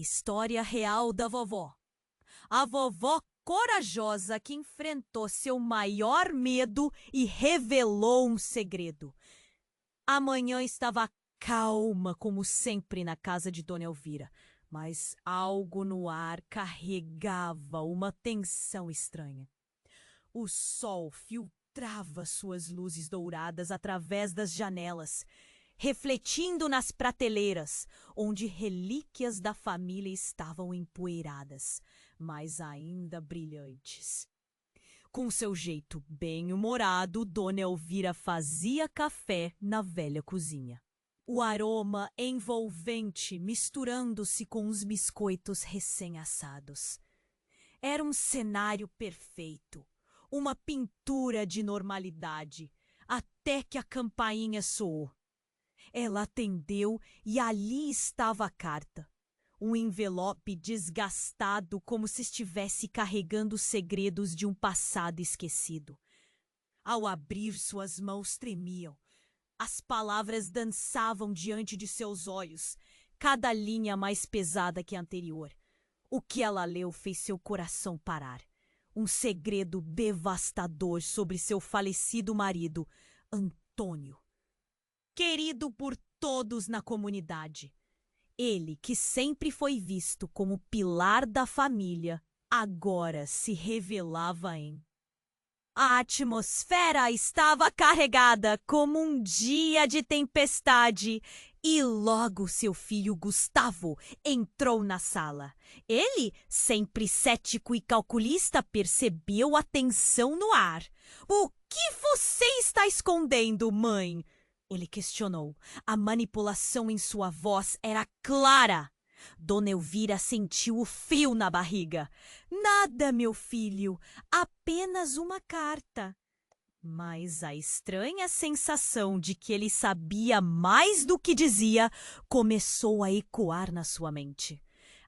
História real da vovó. A vovó corajosa que enfrentou seu maior medo e revelou um segredo. A manhã estava calma, como sempre na casa de Dona Elvira, mas algo no ar carregava uma tensão estranha. O sol filtrava suas luzes douradas através das janelas, refletindo nas prateleiras, onde relíquias da família estavam empoeiradas, mas ainda brilhantes. Com seu jeito bem-humorado, Dona Elvira fazia café na velha cozinha. O aroma envolvente misturando-se com os biscoitos recém-assados. Era um cenário perfeito, uma pintura de normalidade, até que a campainha soou. Ela atendeu e ali estava a carta. Um envelope desgastado, como se estivesse carregando os segredos de um passado esquecido. Ao abrir, suas mãos tremiam. As palavras dançavam diante de seus olhos, cada linha mais pesada que a anterior. O que ela leu fez seu coração parar. Um segredo devastador sobre seu falecido marido, Antônio. Querido por todos na comunidade. Ele, que sempre foi visto como pilar da família, agora se revelava em... A atmosfera estava carregada como um dia de tempestade e logo seu filho Gustavo entrou na sala. Ele, sempre cético e calculista, percebeu a tensão no ar. O que você está escondendo, mãe? Ele questionou. A manipulação em sua voz era clara. Dona Elvira sentiu o frio na barriga. Nada, meu filho, apenas uma carta. Mas a estranha sensação de que ele sabia mais do que dizia começou a ecoar na sua mente.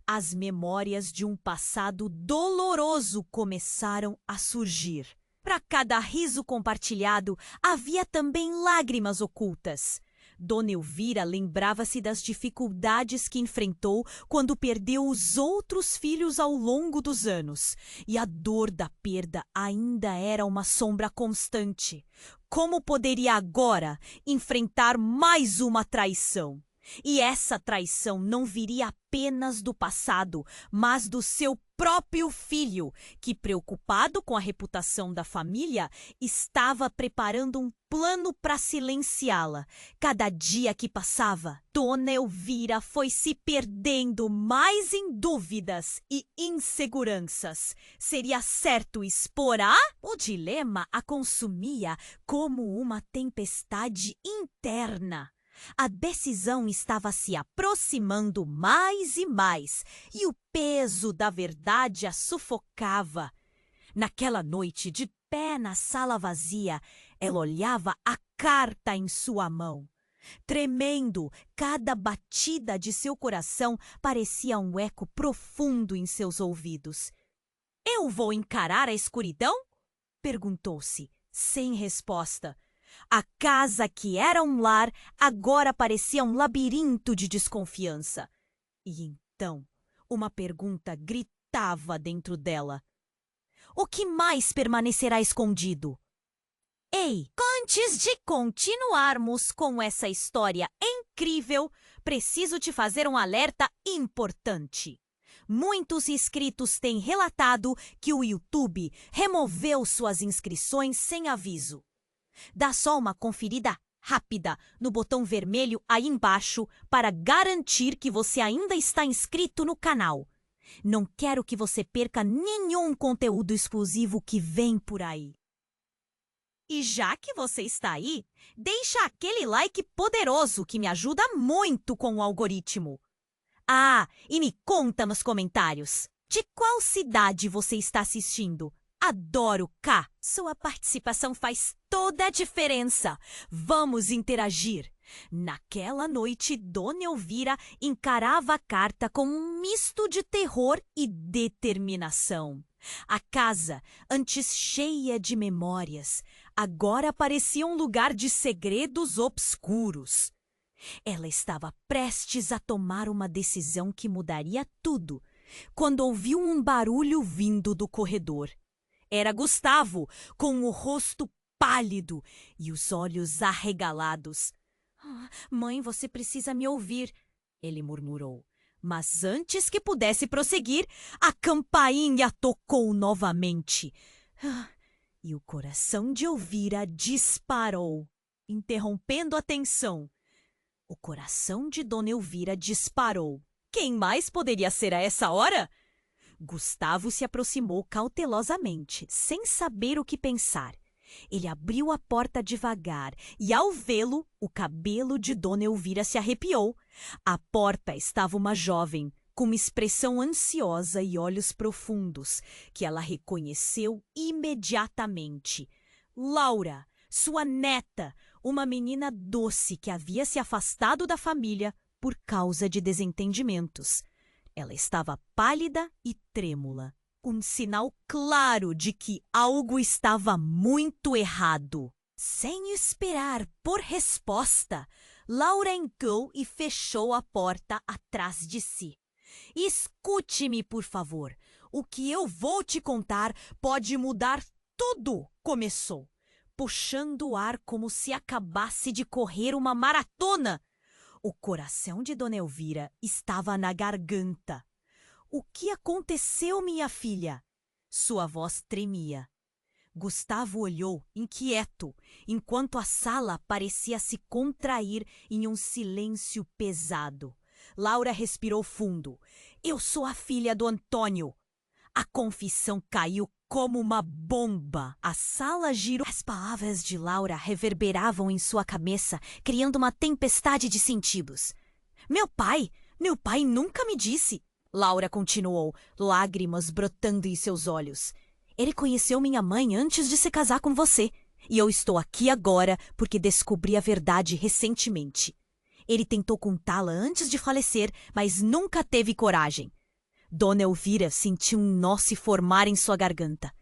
As memórias de um passado doloroso começaram a surgir. Para cada riso compartilhado, havia também lágrimas ocultas. Dona Elvira lembrava-se das dificuldades que enfrentou quando perdeu os outros filhos ao longo dos anos. E a dor da perda ainda era uma sombra constante. Como poderia agora enfrentar mais uma traição? E essa traição não viria apenas do passado, mas do seu próprio filho, que, preocupado com a reputação da família, estava preparando um plano para silenciá-la. Cada dia que passava, Dona Elvira foi se perdendo mais em dúvidas e inseguranças. Seria certo expor O dilema a consumia como uma tempestade interna. A decisão estava se aproximando mais e mais, e o peso da verdade a sufocava. Naquela noite, de pé na sala vazia, ela olhava a carta em sua mão. Tremendo, cada batida de seu coração parecia um eco profundo em seus ouvidos. Eu vou encarar a escuridão? Perguntou-se, sem resposta. A casa que era um lar agora parecia um labirinto de desconfiança. E então, uma pergunta gritava dentro dela. O que mais permanecerá escondido? Ei, antes de continuarmos com essa história incrível, preciso te fazer um alerta importante. Muitos inscritos têm relatado que o YouTube removeu suas inscrições sem aviso. Dá só uma conferida rápida no botão vermelho aí embaixo para garantir que você ainda está inscrito no canal. Não quero que você perca nenhum conteúdo exclusivo que vem por aí. E já que você está aí, deixa aquele like poderoso que me ajuda muito com o algoritmo. E me conta nos comentários, de qual cidade você está assistindo? Adoro, K. Sua participação faz toda a diferença. Vamos interagir. Naquela noite, Dona Elvira encarava a carta com um misto de terror e determinação. A casa, antes cheia de memórias, agora parecia um lugar de segredos obscuros. Ela estava prestes a tomar uma decisão que mudaria tudo, quando ouviu um barulho vindo do corredor. Era Gustavo, com o rosto pálido e os olhos arregalados. Mãe, você precisa me ouvir, ele murmurou. Mas antes que pudesse prosseguir, a campainha tocou novamente. E o coração de Elvira disparou, interrompendo a tensão. O coração de Dona Elvira disparou. Quem mais poderia ser a essa hora? Gustavo se aproximou cautelosamente, sem saber o que pensar. Ele abriu a porta devagar e, ao vê-lo, o cabelo de Dona Elvira se arrepiou. À porta estava uma jovem, com uma expressão ansiosa e olhos profundos, que ela reconheceu imediatamente. Laura, sua neta, uma menina doce que havia se afastado da família por causa de desentendimentos. Ela estava pálida e trêmula, um sinal claro de que algo estava muito errado. Sem esperar por resposta, Laura entrou e fechou a porta atrás de si. Escute-me, por favor. O que eu vou te contar pode mudar tudo, começou, puxando o ar como se acabasse de correr uma maratona. O coração de Dona Elvira estava na garganta. O que aconteceu, minha filha? Sua voz tremia. Gustavo olhou, inquieto, enquanto a sala parecia se contrair em um silêncio pesado. Laura respirou fundo. Eu sou a filha do Antônio. A confissão caiu como uma bomba. A sala girou. As palavras de Laura reverberavam em sua cabeça, criando uma tempestade de sentidos. Meu pai nunca me disse. Laura continuou, lágrimas brotando em seus olhos. Ele conheceu minha mãe antes de se casar com você. E eu estou aqui agora porque descobri a verdade recentemente. Ele tentou contá-la antes de falecer, mas nunca teve coragem. Dona Elvira sentiu um nó se formar em sua garganta.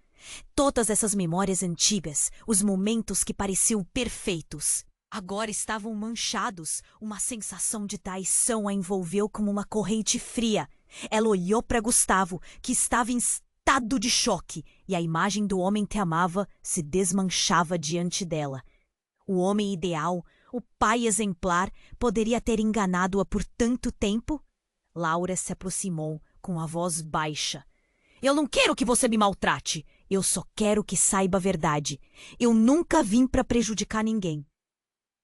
Todas essas memórias antigas, os momentos que pareciam perfeitos, agora estavam manchados. Uma sensação de traição a envolveu como uma corrente fria. Ela olhou para Gustavo, que estava em estado de choque, e a imagem do homem que amava se desmanchava diante dela. O homem ideal, o pai exemplar, poderia ter enganado-a por tanto tempo? Laura se aproximou, com a voz baixa. Eu não quero que você me maltrate. Eu só quero que saiba a verdade. Eu nunca vim para prejudicar ninguém.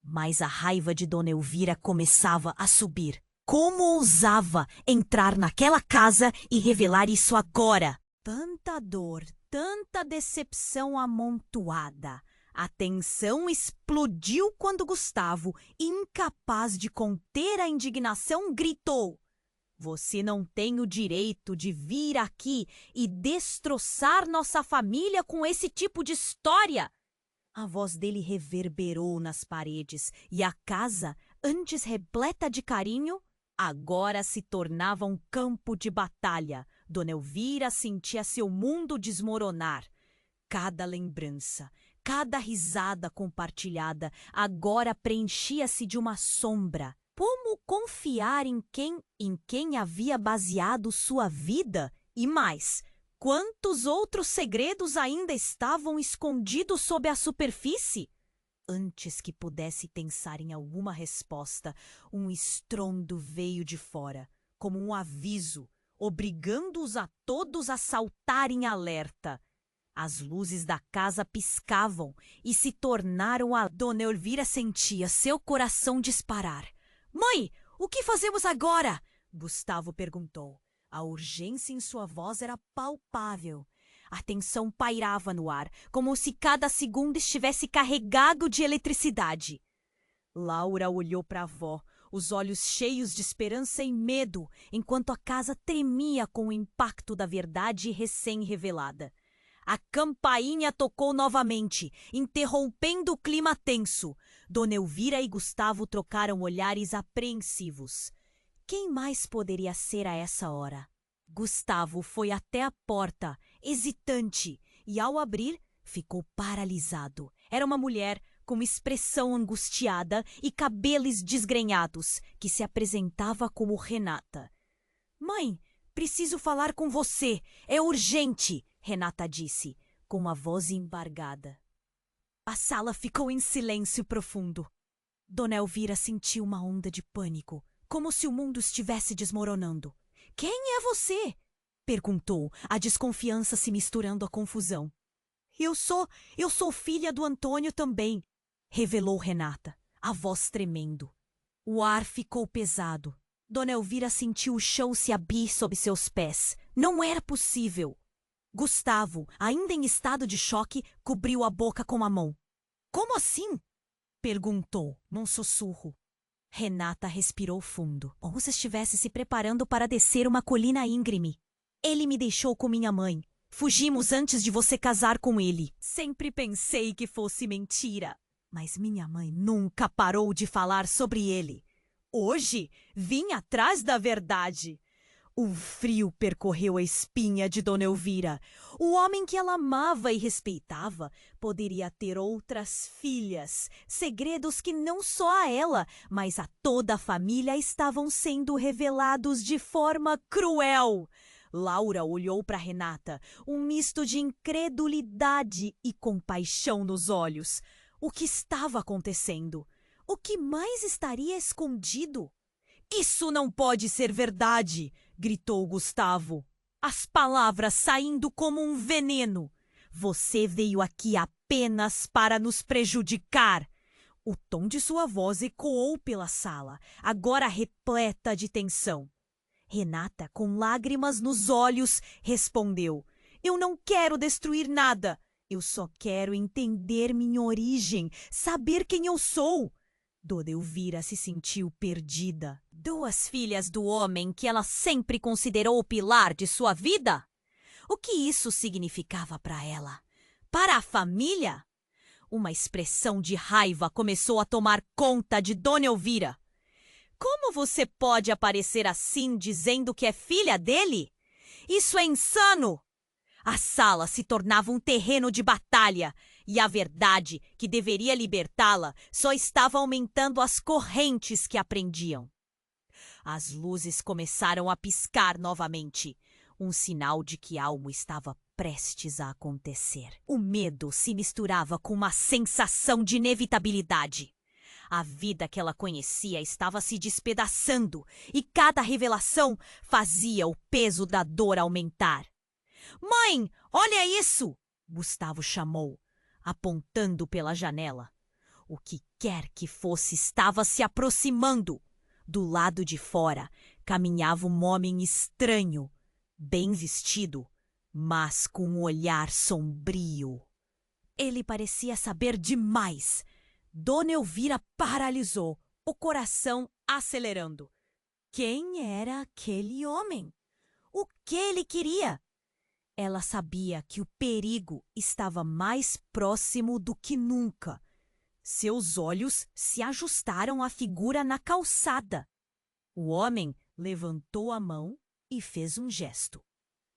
Mas a raiva de Dona Elvira começava a subir. Como ousava entrar naquela casa e revelar isso agora? Tanta dor, tanta decepção amontoada. A tensão explodiu quando Gustavo, incapaz de conter a indignação, gritou: Você não tem o direito de vir aqui e destroçar nossa família com esse tipo de história! A voz dele reverberou nas paredes e a casa, antes repleta de carinho, agora se tornava um campo de batalha. Dona Elvira sentia seu mundo desmoronar. Cada lembrança, cada risada compartilhada agora preenchia-se de uma sombra. Como confiar em quem havia baseado sua vida? E mais, quantos outros segredos ainda estavam escondidos sob a superfície? Antes que pudesse pensar em alguma resposta, um estrondo veio de fora, como um aviso, obrigando-os a todos a saltarem alerta. As luzes da casa piscavam e se tornaram a... Dona Elvira sentia seu coração disparar. Mãe, o que fazemos agora? Gustavo perguntou. A urgência em sua voz era palpável. A tensão pairava no ar, como se cada segundo estivesse carregado de eletricidade. Laura olhou para a avó, os olhos cheios de esperança e medo, enquanto a casa tremia com o impacto da verdade recém-revelada. A campainha tocou novamente, interrompendo o clima tenso. Dona Elvira e Gustavo trocaram olhares apreensivos. Quem mais poderia ser a essa hora? Gustavo foi até a porta, hesitante, e ao abrir, ficou paralisado. Era uma mulher com expressão angustiada e cabelos desgrenhados, que se apresentava como Renata. Mãe, preciso falar com você. É urgente, Renata disse, com a voz embargada. A sala ficou em silêncio profundo. Dona Elvira sentiu uma onda de pânico, como se o mundo estivesse desmoronando. Quem é você? Perguntou, a desconfiança se misturando à confusão. Eu sou filha do Antônio também, revelou Renata, a voz tremendo. O ar ficou pesado. Dona Elvira sentiu o chão se abrir sob seus pés. Não era possível. Gustavo, ainda em estado de choque, cobriu a boca com a mão. Como assim? Perguntou, num sussurro. Renata respirou fundo, como se estivesse se preparando para descer uma colina íngreme. Ele me deixou com minha mãe. Fugimos antes de você casar com ele. Sempre pensei que fosse mentira. Mas minha mãe nunca parou de falar sobre ele. Hoje vim atrás da verdade. Um frio percorreu a espinha de Dona Elvira. O homem que ela amava e respeitava poderia ter outras filhas. Segredos que não só a ela, mas a toda a família estavam sendo revelados de forma cruel. Laura olhou para Renata, um misto de incredulidade e compaixão nos olhos. O que estava acontecendo? O que mais estaria escondido? Isso não pode ser verdade! Gritou Gustavo, as palavras saindo como um veneno. Você veio aqui apenas para nos prejudicar. O tom de sua voz ecoou pela sala, agora repleta de tensão. Renata, com lágrimas nos olhos, respondeu: Eu não quero destruir nada. Eu só quero entender minha origem, saber quem eu sou. Dona Elvira se sentiu perdida. Duas filhas do homem que ela sempre considerou o pilar de sua vida? O que isso significava para ela? Para a família? Uma expressão de raiva começou a tomar conta de Dona Elvira. Como você pode aparecer assim dizendo que é filha dele? Isso é insano! A sala se tornava um terreno de batalha e a verdade, que deveria libertá-la, só estava aumentando as correntes que a prendiam. As luzes começaram a piscar novamente, um sinal de que algo estava prestes a acontecer. O medo se misturava com uma sensação de inevitabilidade. A vida que ela conhecia estava se despedaçando e cada revelação fazia o peso da dor aumentar. Mãe, olha isso! Gustavo chamou, apontando pela janela. O que quer que fosse estava se aproximando. Do lado de fora caminhava um homem estranho, bem vestido, mas com um olhar sombrio. Ele parecia saber demais. Dona Elvira paralisou, o coração acelerando. Quem era aquele homem? O que ele queria? Ela sabia que o perigo estava mais próximo do que nunca. Seus olhos se ajustaram à figura na calçada. O homem levantou a mão e fez um gesto,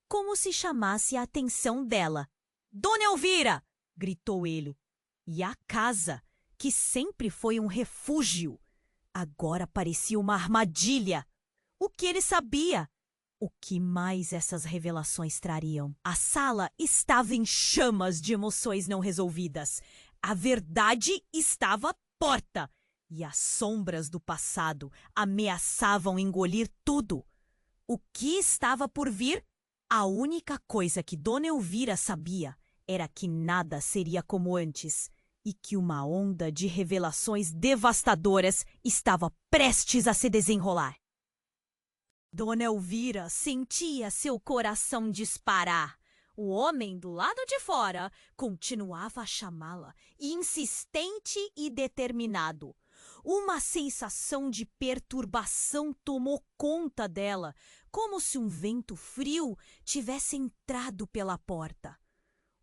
como se chamasse a atenção dela. Dona Elvira! Gritou ele. E a casa, que sempre foi um refúgio, agora parecia uma armadilha. O que ele sabia? O que mais essas revelações trariam? A sala estava em chamas de emoções não resolvidas. A verdade estava à porta e as sombras do passado ameaçavam engolir tudo. O que estava por vir? A única coisa que Dona Elvira sabia era que nada seria como antes e que uma onda de revelações devastadoras estava prestes a se desenrolar. Dona Elvira sentia seu coração disparar. O homem do lado de fora continuava a chamá-la, insistente e determinado. Uma sensação de perturbação tomou conta dela, como se um vento frio tivesse entrado pela porta.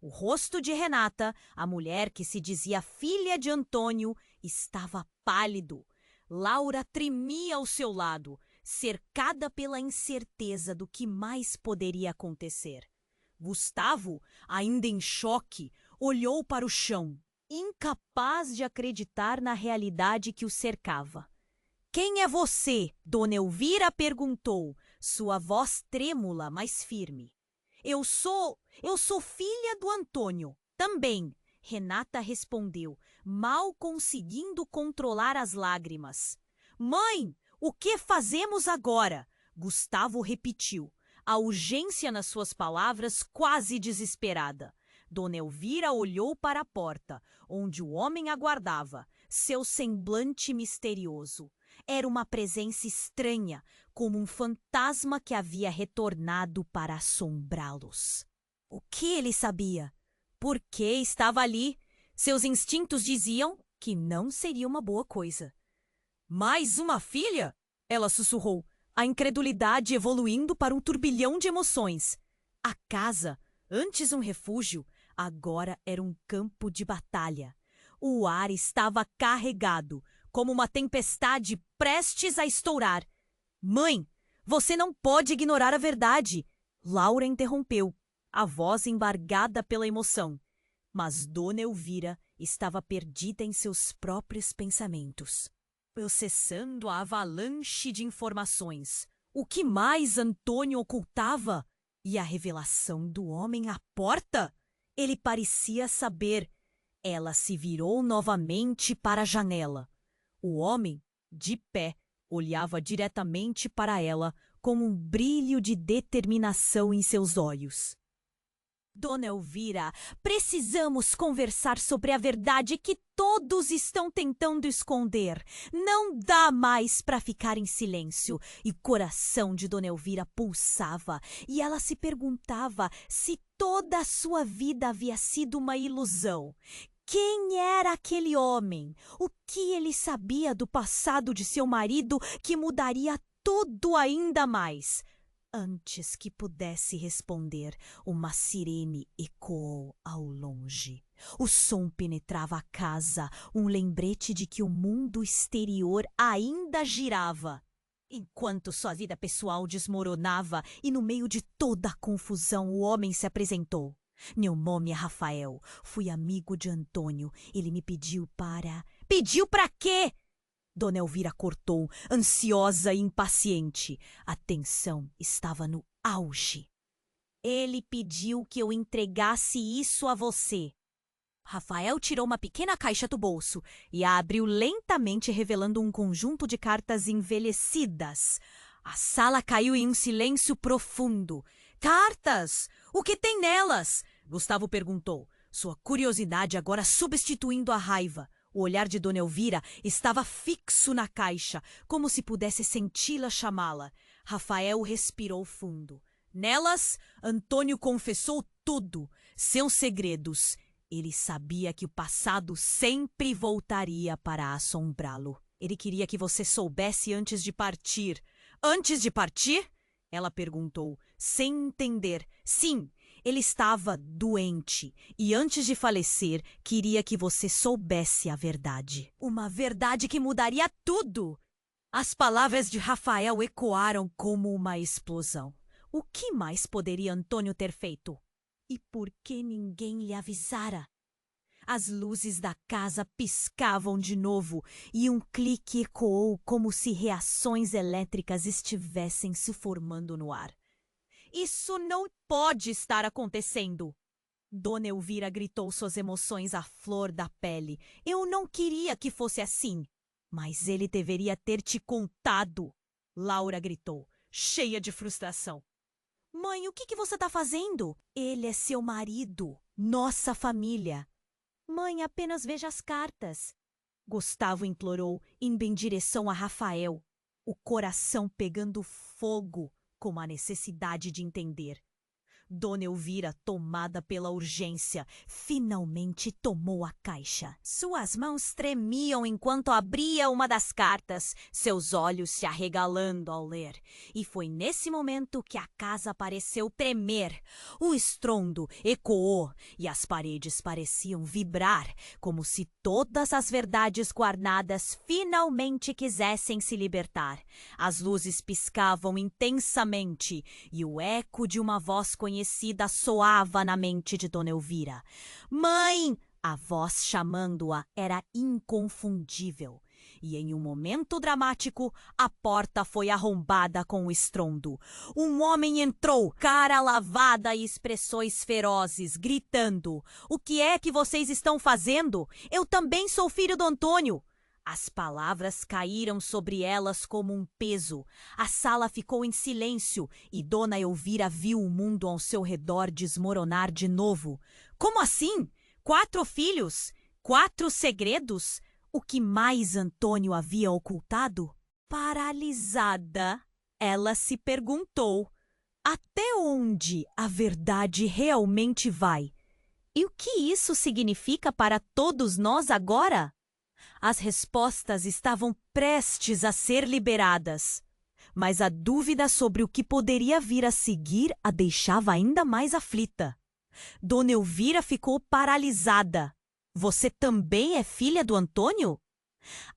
O rosto de Renata, a mulher que se dizia filha de Antônio, estava pálido. Laura tremia ao seu lado, cercada pela incerteza do que mais poderia acontecer. Gustavo, ainda em choque, olhou para o chão. incapaz de acreditar na realidade que o cercava. "Quem é você?" Dona Elvira perguntou, sua voz trêmula, mas firme. Eu sou filha do Antônio." "Também." Renata respondeu, mal conseguindo controlar as lágrimas. "Mãe, o que fazemos agora?" Gustavo repetiu, a urgência nas suas palavras quase desesperada. Dona Elvira olhou para a porta, onde o homem aguardava, seu semblante misterioso. Era uma presença estranha, como um fantasma que havia retornado para assombrá-los. O que ele sabia? Por que estava ali? Seus instintos diziam que não seria uma boa coisa. "Mais uma filha?" ela sussurrou, a incredulidade evoluindo para um turbilhão de emoções. A casa, antes um refúgio, agora era um campo de batalha. O ar estava carregado, como uma tempestade prestes a estourar. "Mãe, você não pode ignorar a verdade!" Laura interrompeu, a voz embargada pela emoção. Mas Dona Elvira estava perdida em seus próprios pensamentos, processando a avalanche de informações. O que mais Antônio ocultava? E a revelação do homem à porta? Ele parecia saber. Ela se virou novamente para a janela. O homem, de pé, olhava diretamente para ela com um brilho de determinação em seus olhos. "Dona Elvira, precisamos conversar sobre a verdade que todos estão tentando esconder. Não dá mais para ficar em silêncio." E o coração de Dona Elvira pulsava, e ela se perguntava se toda a sua vida havia sido uma ilusão. Quem era aquele homem? O que ele sabia do passado de seu marido que mudaria tudo ainda mais? Antes que pudesse responder, uma sirene ecoou ao longe. O som penetrava a casa, um lembrete de que o mundo exterior ainda girava. Enquanto sua vida pessoal desmoronava e no meio de toda a confusão o homem se apresentou. "Meu nome é Rafael. Fui amigo de Antônio. Ele me pediu para..." "Pediu para quê?" Dona Elvira cortou, ansiosa e impaciente. A tensão estava no auge. "Ele pediu que eu entregasse isso a você." Rafael tirou uma pequena caixa do bolso e a abriu lentamente, revelando um conjunto de cartas envelhecidas. A sala caiu em um silêncio profundo. "Cartas? O que tem nelas?" Gustavo perguntou, sua curiosidade agora substituindo a raiva. O olhar de Dona Elvira estava fixo na caixa, como se pudesse senti-la chamá-la. Rafael respirou fundo. Nelas, Antônio confessou tudo, seus segredos. Ele sabia que o passado sempre voltaria para assombrá-lo. "Ele queria que você soubesse antes de partir." "Antes de partir?" ela perguntou, sem entender. "Sim. Ele estava doente e antes de falecer queria que você soubesse a verdade." "Uma verdade que mudaria tudo!" As palavras de Rafael ecoaram como uma explosão. O que mais poderia Antônio ter feito? E por que ninguém lhe avisara? As luzes da casa piscavam de novo e um clique ecoou como se reações elétricas estivessem se formando no ar. "Isso não pode estar acontecendo!" Dona Elvira gritou, suas emoções à flor da pele. "Eu não queria que fosse assim." "Mas ele deveria ter te contado!" Laura gritou, cheia de frustração. "Mãe, o que você está fazendo?" "Ele é seu marido, nossa família." "Mãe, apenas veja as cartas." Gustavo implorou, indo em direção a Rafael, o coração pegando fogo com a necessidade de entender. Dona Elvira, tomada pela urgência, finalmente tomou a caixa. Suas mãos tremiam enquanto abria uma das cartas, seus olhos se arregalando ao ler. E foi nesse momento que a casa pareceu tremer. O estrondo ecoou e as paredes pareciam vibrar, como se todas as verdades guardadas finalmente quisessem se libertar. As luzes piscavam intensamente e o eco de uma voz conhecida soava na mente de Dona Elvira. "Mãe! A voz chamando-a era inconfundível. E em um momento dramático, a porta foi arrombada com um estrondo. Um homem entrou, cara lavada e expressões ferozes, gritando: "O que é que vocês estão fazendo? Eu também sou filho do Antônio!" As palavras caíram sobre elas como um peso. A sala ficou em silêncio e Dona Elvira viu o mundo ao seu redor desmoronar de novo. Como assim? 4 filhos? 4 segredos? O que mais Antônio havia ocultado? Paralisada, ela se perguntou: até onde a verdade realmente vai? E o que isso significa para todos nós agora? As respostas estavam prestes a ser liberadas, mas a dúvida sobre o que poderia vir a seguir a deixava ainda mais aflita. Dona Elvira ficou paralisada. Você também é filha do Antônio?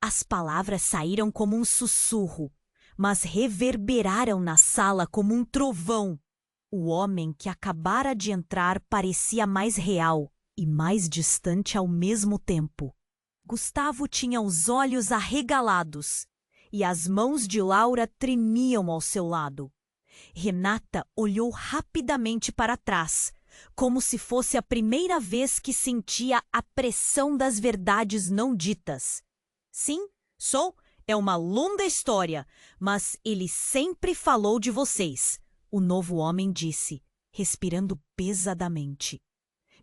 As palavras saíram como um sussurro, mas reverberaram na sala como um trovão. O homem que acabara de entrar parecia mais real e mais distante ao mesmo tempo. Gustavo tinha os olhos arregalados e as mãos de Laura tremiam ao seu lado. Renata olhou rapidamente para trás, como se fosse a primeira vez que sentia a pressão das verdades não ditas. Sim, sou. É uma longa história, mas ele sempre falou de vocês, o novo homem disse, respirando pesadamente.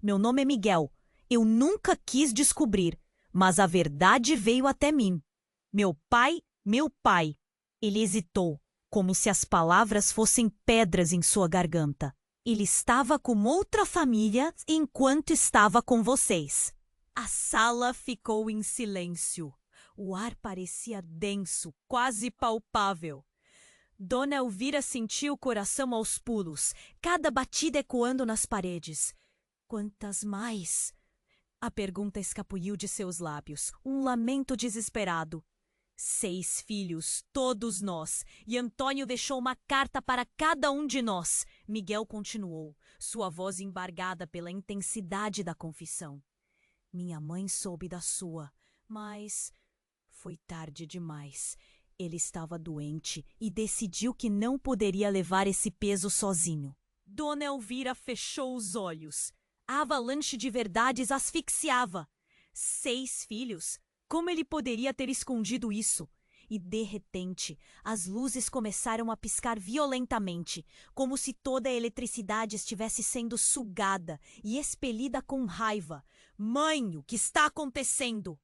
Meu nome é Miguel. Eu nunca quis descobrir, mas a verdade veio até mim. Meu pai. Ele hesitou, como se as palavras fossem pedras em sua garganta. Ele estava com outra família enquanto estava com vocês. A sala ficou em silêncio. O ar parecia denso, quase palpável. Dona Elvira sentiu o coração aos pulos, cada batida ecoando nas paredes. Quantas mais? A pergunta escapuliu de seus lábios, um lamento desesperado. 6 filhos, todos nós, e Antônio deixou uma carta para cada um de nós. Miguel continuou, sua voz embargada pela intensidade da confissão. Minha mãe soube da sua, mas foi tarde demais. Ele estava doente e decidiu que não poderia levar esse peso sozinho. Dona Elvira fechou os olhos. A avalanche de verdades asfixiava. 6 filhos? Como ele poderia ter escondido isso? E, de repente, as luzes começaram a piscar violentamente, como se toda a eletricidade estivesse sendo sugada e expelida com raiva. Mãe, o que está acontecendo?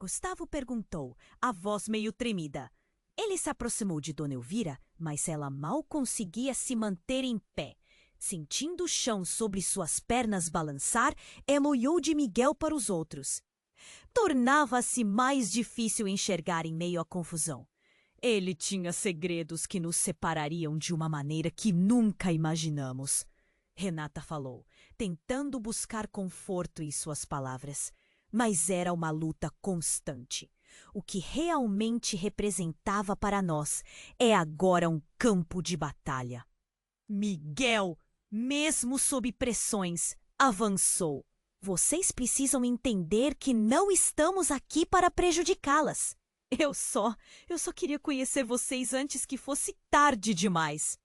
Gustavo perguntou, a voz meio tremida. Ele se aproximou de Dona Elvira, mas ela mal conseguia se manter em pé. Sentindo o chão sobre suas pernas balançar, ela olhou de Miguel para os outros. Tornava-se mais difícil enxergar em meio à confusão. Ele tinha segredos que nos separariam de uma maneira que nunca imaginamos. Renata falou, tentando buscar conforto em suas palavras. Mas era uma luta constante. O que realmente representava para nós é agora um campo de batalha. Miguel, mesmo sob pressões, avançou. Vocês precisam entender que não estamos aqui para prejudicá-las. Eu só queria conhecer vocês antes que fosse tarde demais.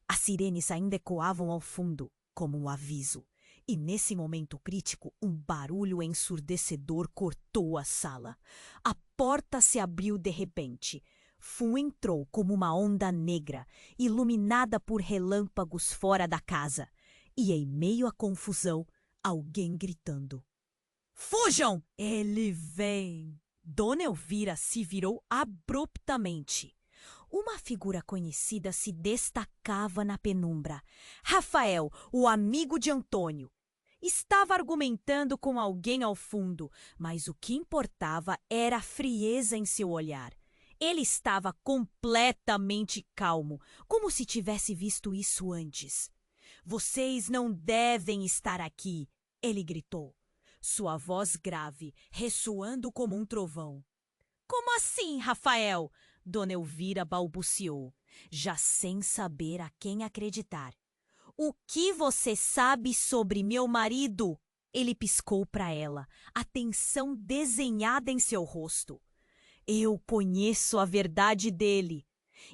As sirenes ainda ecoavam ao fundo, como um aviso. E nesse momento crítico, um barulho ensurdecedor cortou a sala. A porta se abriu de repente. Fu entrou como uma onda negra, iluminada por relâmpagos fora da casa. E em meio à confusão, alguém gritando. Fujam! Ele vem! Dona Elvira se virou abruptamente. Uma figura conhecida se destacava na penumbra. Rafael, o amigo de Antônio. Estava argumentando com alguém ao fundo, mas o que importava era a frieza em seu olhar. Ele estava completamente calmo, como se tivesse visto isso antes. Vocês não devem estar aqui, ele gritou. Sua voz grave, ressoando como um trovão. Como assim, Rafael? Dona Elvira balbuciou, já sem saber a quem acreditar. O que você sabe sobre meu marido? Ele piscou para ela, a tensão desenhada em seu rosto. Eu conheço a verdade dele.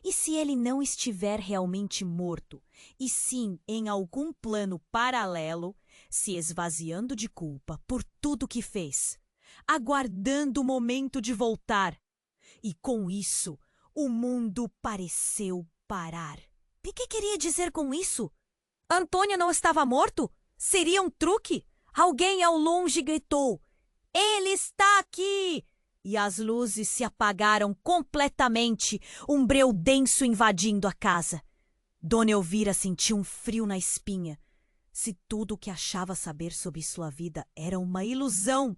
E se ele não estiver realmente morto, e sim em algum plano paralelo, se esvaziando de culpa por tudo que fez, aguardando o momento de voltar. E com isso, o mundo pareceu parar. O que queria dizer com isso? Antônio não estava morto? Seria um truque? Alguém ao longe gritou: "Ele está aqui!" E as luzes se apagaram completamente, um breu denso invadindo a casa. Dona Elvira sentiu um frio na espinha. Se tudo o que achava saber sobre sua vida era uma ilusão.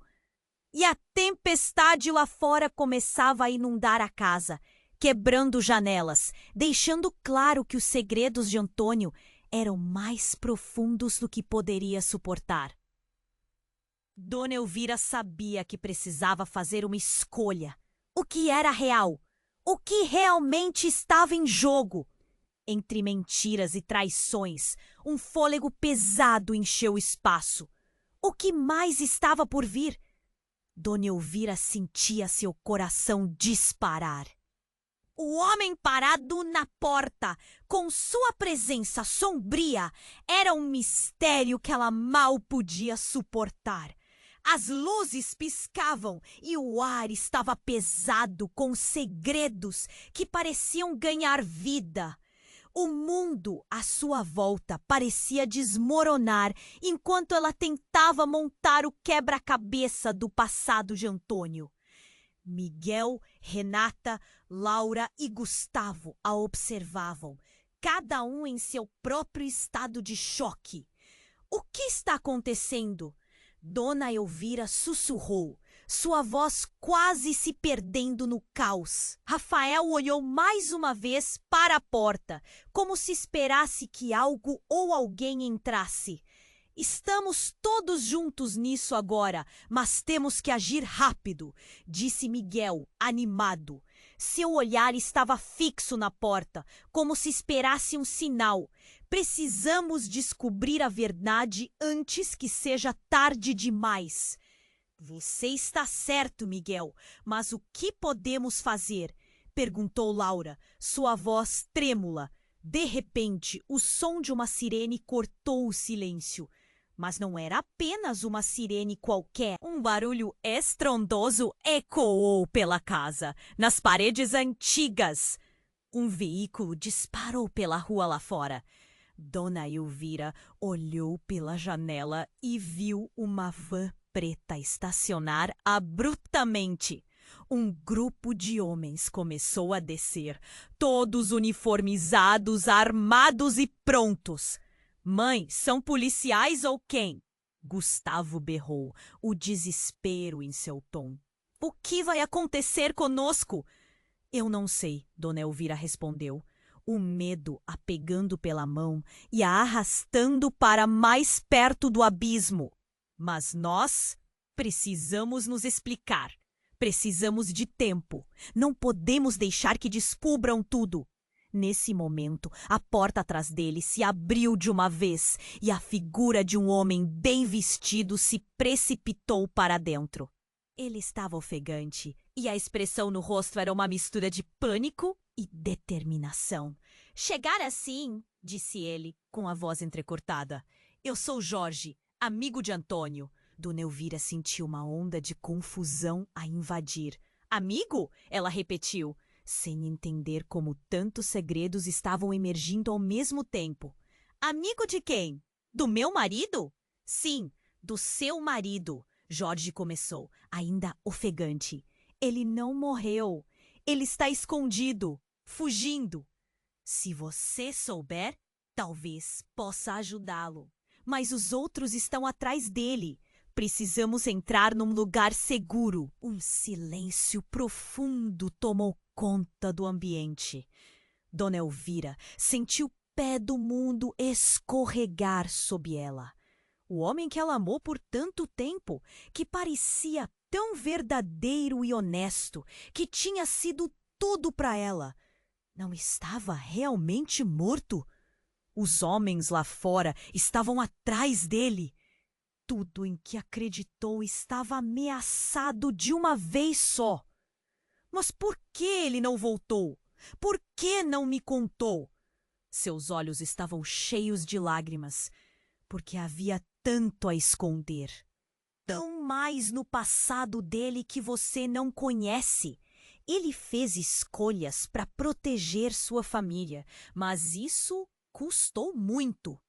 E a tempestade lá fora começava a inundar a casa, quebrando janelas, deixando claro que os segredos de Antônio eram mais profundos do que poderia suportar. Dona Elvira sabia que precisava fazer uma escolha. O que era real? O que realmente estava em jogo? Entre mentiras e traições, um fôlego pesado encheu o espaço. O que mais estava por vir? Dona Elvira sentia seu coração disparar. O homem parado na porta, com sua presença sombria, era um mistério que ela mal podia suportar. As luzes piscavam e o ar estava pesado com segredos que pareciam ganhar vida. O mundo à sua volta parecia desmoronar enquanto ela tentava montar o quebra-cabeça do passado de Antônio. Miguel, Renata, Laura e Gustavo a observavam, cada um em seu próprio estado de choque. O que está acontecendo? Dona Elvira sussurrou, sua voz quase se perdendo no caos. Rafael olhou mais uma vez para a porta, como se esperasse que algo ou alguém entrasse. Estamos todos juntos nisso agora, mas temos que agir rápido, disse Miguel, animado. Seu olhar estava fixo na porta, como se esperasse um sinal. Precisamos descobrir a verdade antes que seja tarde demais. Você está certo, Miguel, mas o que podemos fazer? Perguntou Laura, sua voz trêmula. De repente, o som de uma sirene cortou o silêncio. Mas não era apenas uma sirene qualquer. Um barulho estrondoso ecoou pela casa, nas paredes antigas. Um veículo disparou pela rua lá fora. Dona Elvira olhou pela janela e viu uma van preta estacionar abruptamente. Um grupo de homens começou a descer, todos uniformizados, armados e prontos. Mãe, são policiais ou quem? Gustavo berrou, o desespero em seu tom. O que vai acontecer conosco? Eu não sei, Dona Elvira respondeu, o medo a pegando pela mão e a arrastando para mais perto do abismo. Mas nós precisamos nos explicar. Precisamos de tempo. Não podemos deixar que descubram tudo. Nesse momento, a porta atrás dele se abriu de uma vez e a figura de um homem bem vestido se precipitou para dentro. Ele estava ofegante e a expressão no rosto era uma mistura de pânico e determinação. Chegar assim, disse ele, com a voz entrecortada. Eu sou Jorge, amigo de Antônio. Dona Elvira sentiu uma onda de confusão a invadir. Amigo? Ela repetiu, sem entender como tantos segredos estavam emergindo ao mesmo tempo. Amigo de quem? Do meu marido? Sim, do seu marido, Jorge começou, ainda ofegante. Ele não morreu. Ele está escondido, fugindo. Se você souber, talvez possa ajudá-lo. Mas os outros estão atrás dele. Precisamos entrar num lugar seguro. Um silêncio profundo tomou conta do ambiente. Dona Elvira sentiu o pé do mundo escorregar sob ela. O homem que ela amou por tanto tempo, que parecia tão verdadeiro e honesto, que tinha sido tudo para ela, não estava realmente morto? Os homens lá fora estavam atrás dele. tudo em que acreditou estava ameaçado de uma vez só. Mas por que ele não voltou? Por que não me contou? Seus olhos estavam cheios de lágrimas, porque havia tanto a esconder. Tão mais no passado dele que você não conhece. Ele fez escolhas para proteger sua família, mas isso custou muito.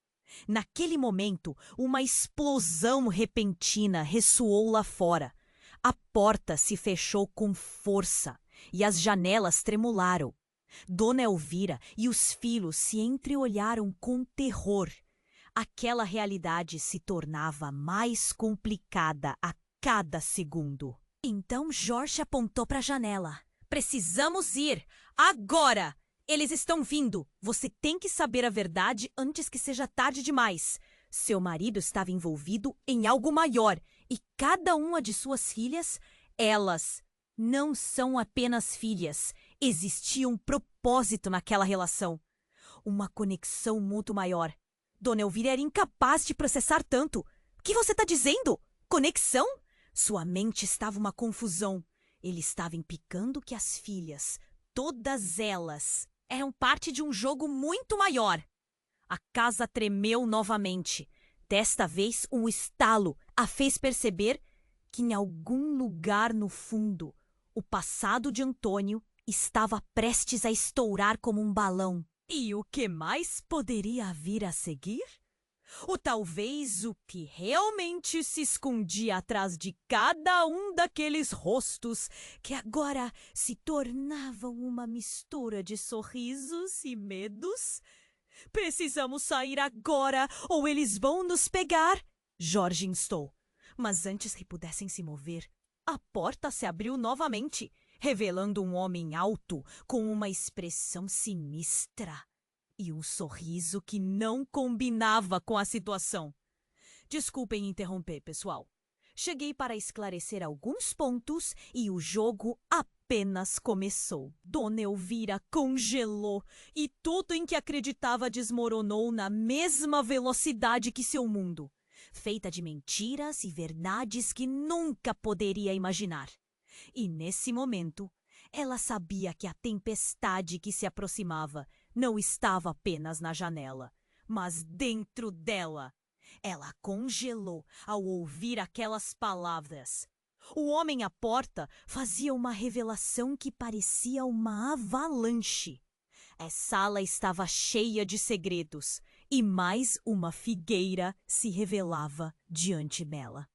Naquele momento, uma explosão repentina ressoou lá fora. A porta se fechou com força e as janelas tremularam. Dona Elvira e os filhos se entreolharam com terror. Aquela realidade se tornava mais complicada a cada segundo. Então Jorge apontou para a janela. Precisamos ir! Agora! Eles estão vindo! Você tem que saber a verdade antes que seja tarde demais. Seu marido estava envolvido em algo maior e cada uma de suas filhas, elas não são apenas filhas. Existia um propósito naquela relação. Uma conexão muito maior. Dona Elvira era incapaz de processar tanto. O que você está dizendo? Conexão? Sua mente estava uma confusão. Ele estava implicando que as filhas, todas elas, eram parte de um jogo muito maior. A casa tremeu novamente. Desta vez, um estalo a fez perceber que em algum lugar no fundo, o passado de Antônio estava prestes a estourar como um balão. E o que mais poderia vir a seguir? Ou talvez o que realmente se escondia atrás de cada um daqueles rostos que agora se tornavam uma mistura de sorrisos e medos? Precisamos sair agora ou eles vão nos pegar! Jorge instou. Mas antes que pudessem se mover, a porta se abriu novamente, revelando um homem alto com uma expressão sinistra e um sorriso que não combinava com a situação. Desculpem interromper, pessoal. Cheguei para esclarecer alguns pontos e o jogo apenas começou. Dona Elvira congelou e tudo em que acreditava desmoronou na mesma velocidade que seu mundo, feita de mentiras e verdades que nunca poderia imaginar. E nesse momento, ela sabia que a tempestade que se aproximava não estava apenas na janela, mas dentro dela. Ela congelou ao ouvir aquelas palavras. O homem à porta fazia uma revelação que parecia uma avalanche. A sala estava cheia de segredos e mais uma figueira se revelava diante dela.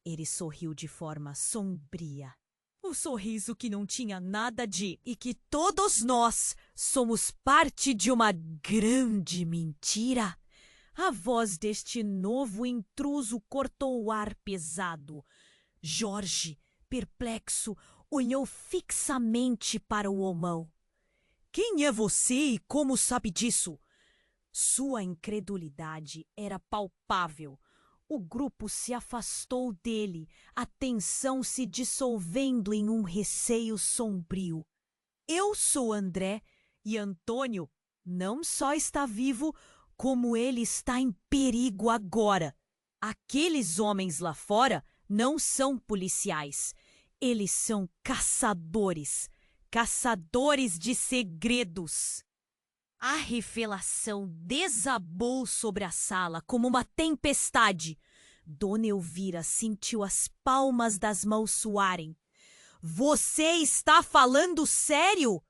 Ele sorriu de forma sombria. O sorriso que não tinha nada de e que todos nós somos parte de uma grande mentira. A voz deste novo intruso cortou o ar pesado. Jorge, perplexo, olhou fixamente para o homão. Quem é você e como sabe disso? Sua incredulidade era palpável. O grupo se afastou dele, a tensão se dissolvendo em um receio sombrio. Eu sou André e Antônio não só está vivo, como ele está em perigo agora. Aqueles homens lá fora não são policiais. Eles são caçadores. Caçadores de segredos. A revelação desabou sobre a sala como uma tempestade. Dona Elvira sentiu as palmas das mãos suarem. Você está falando sério?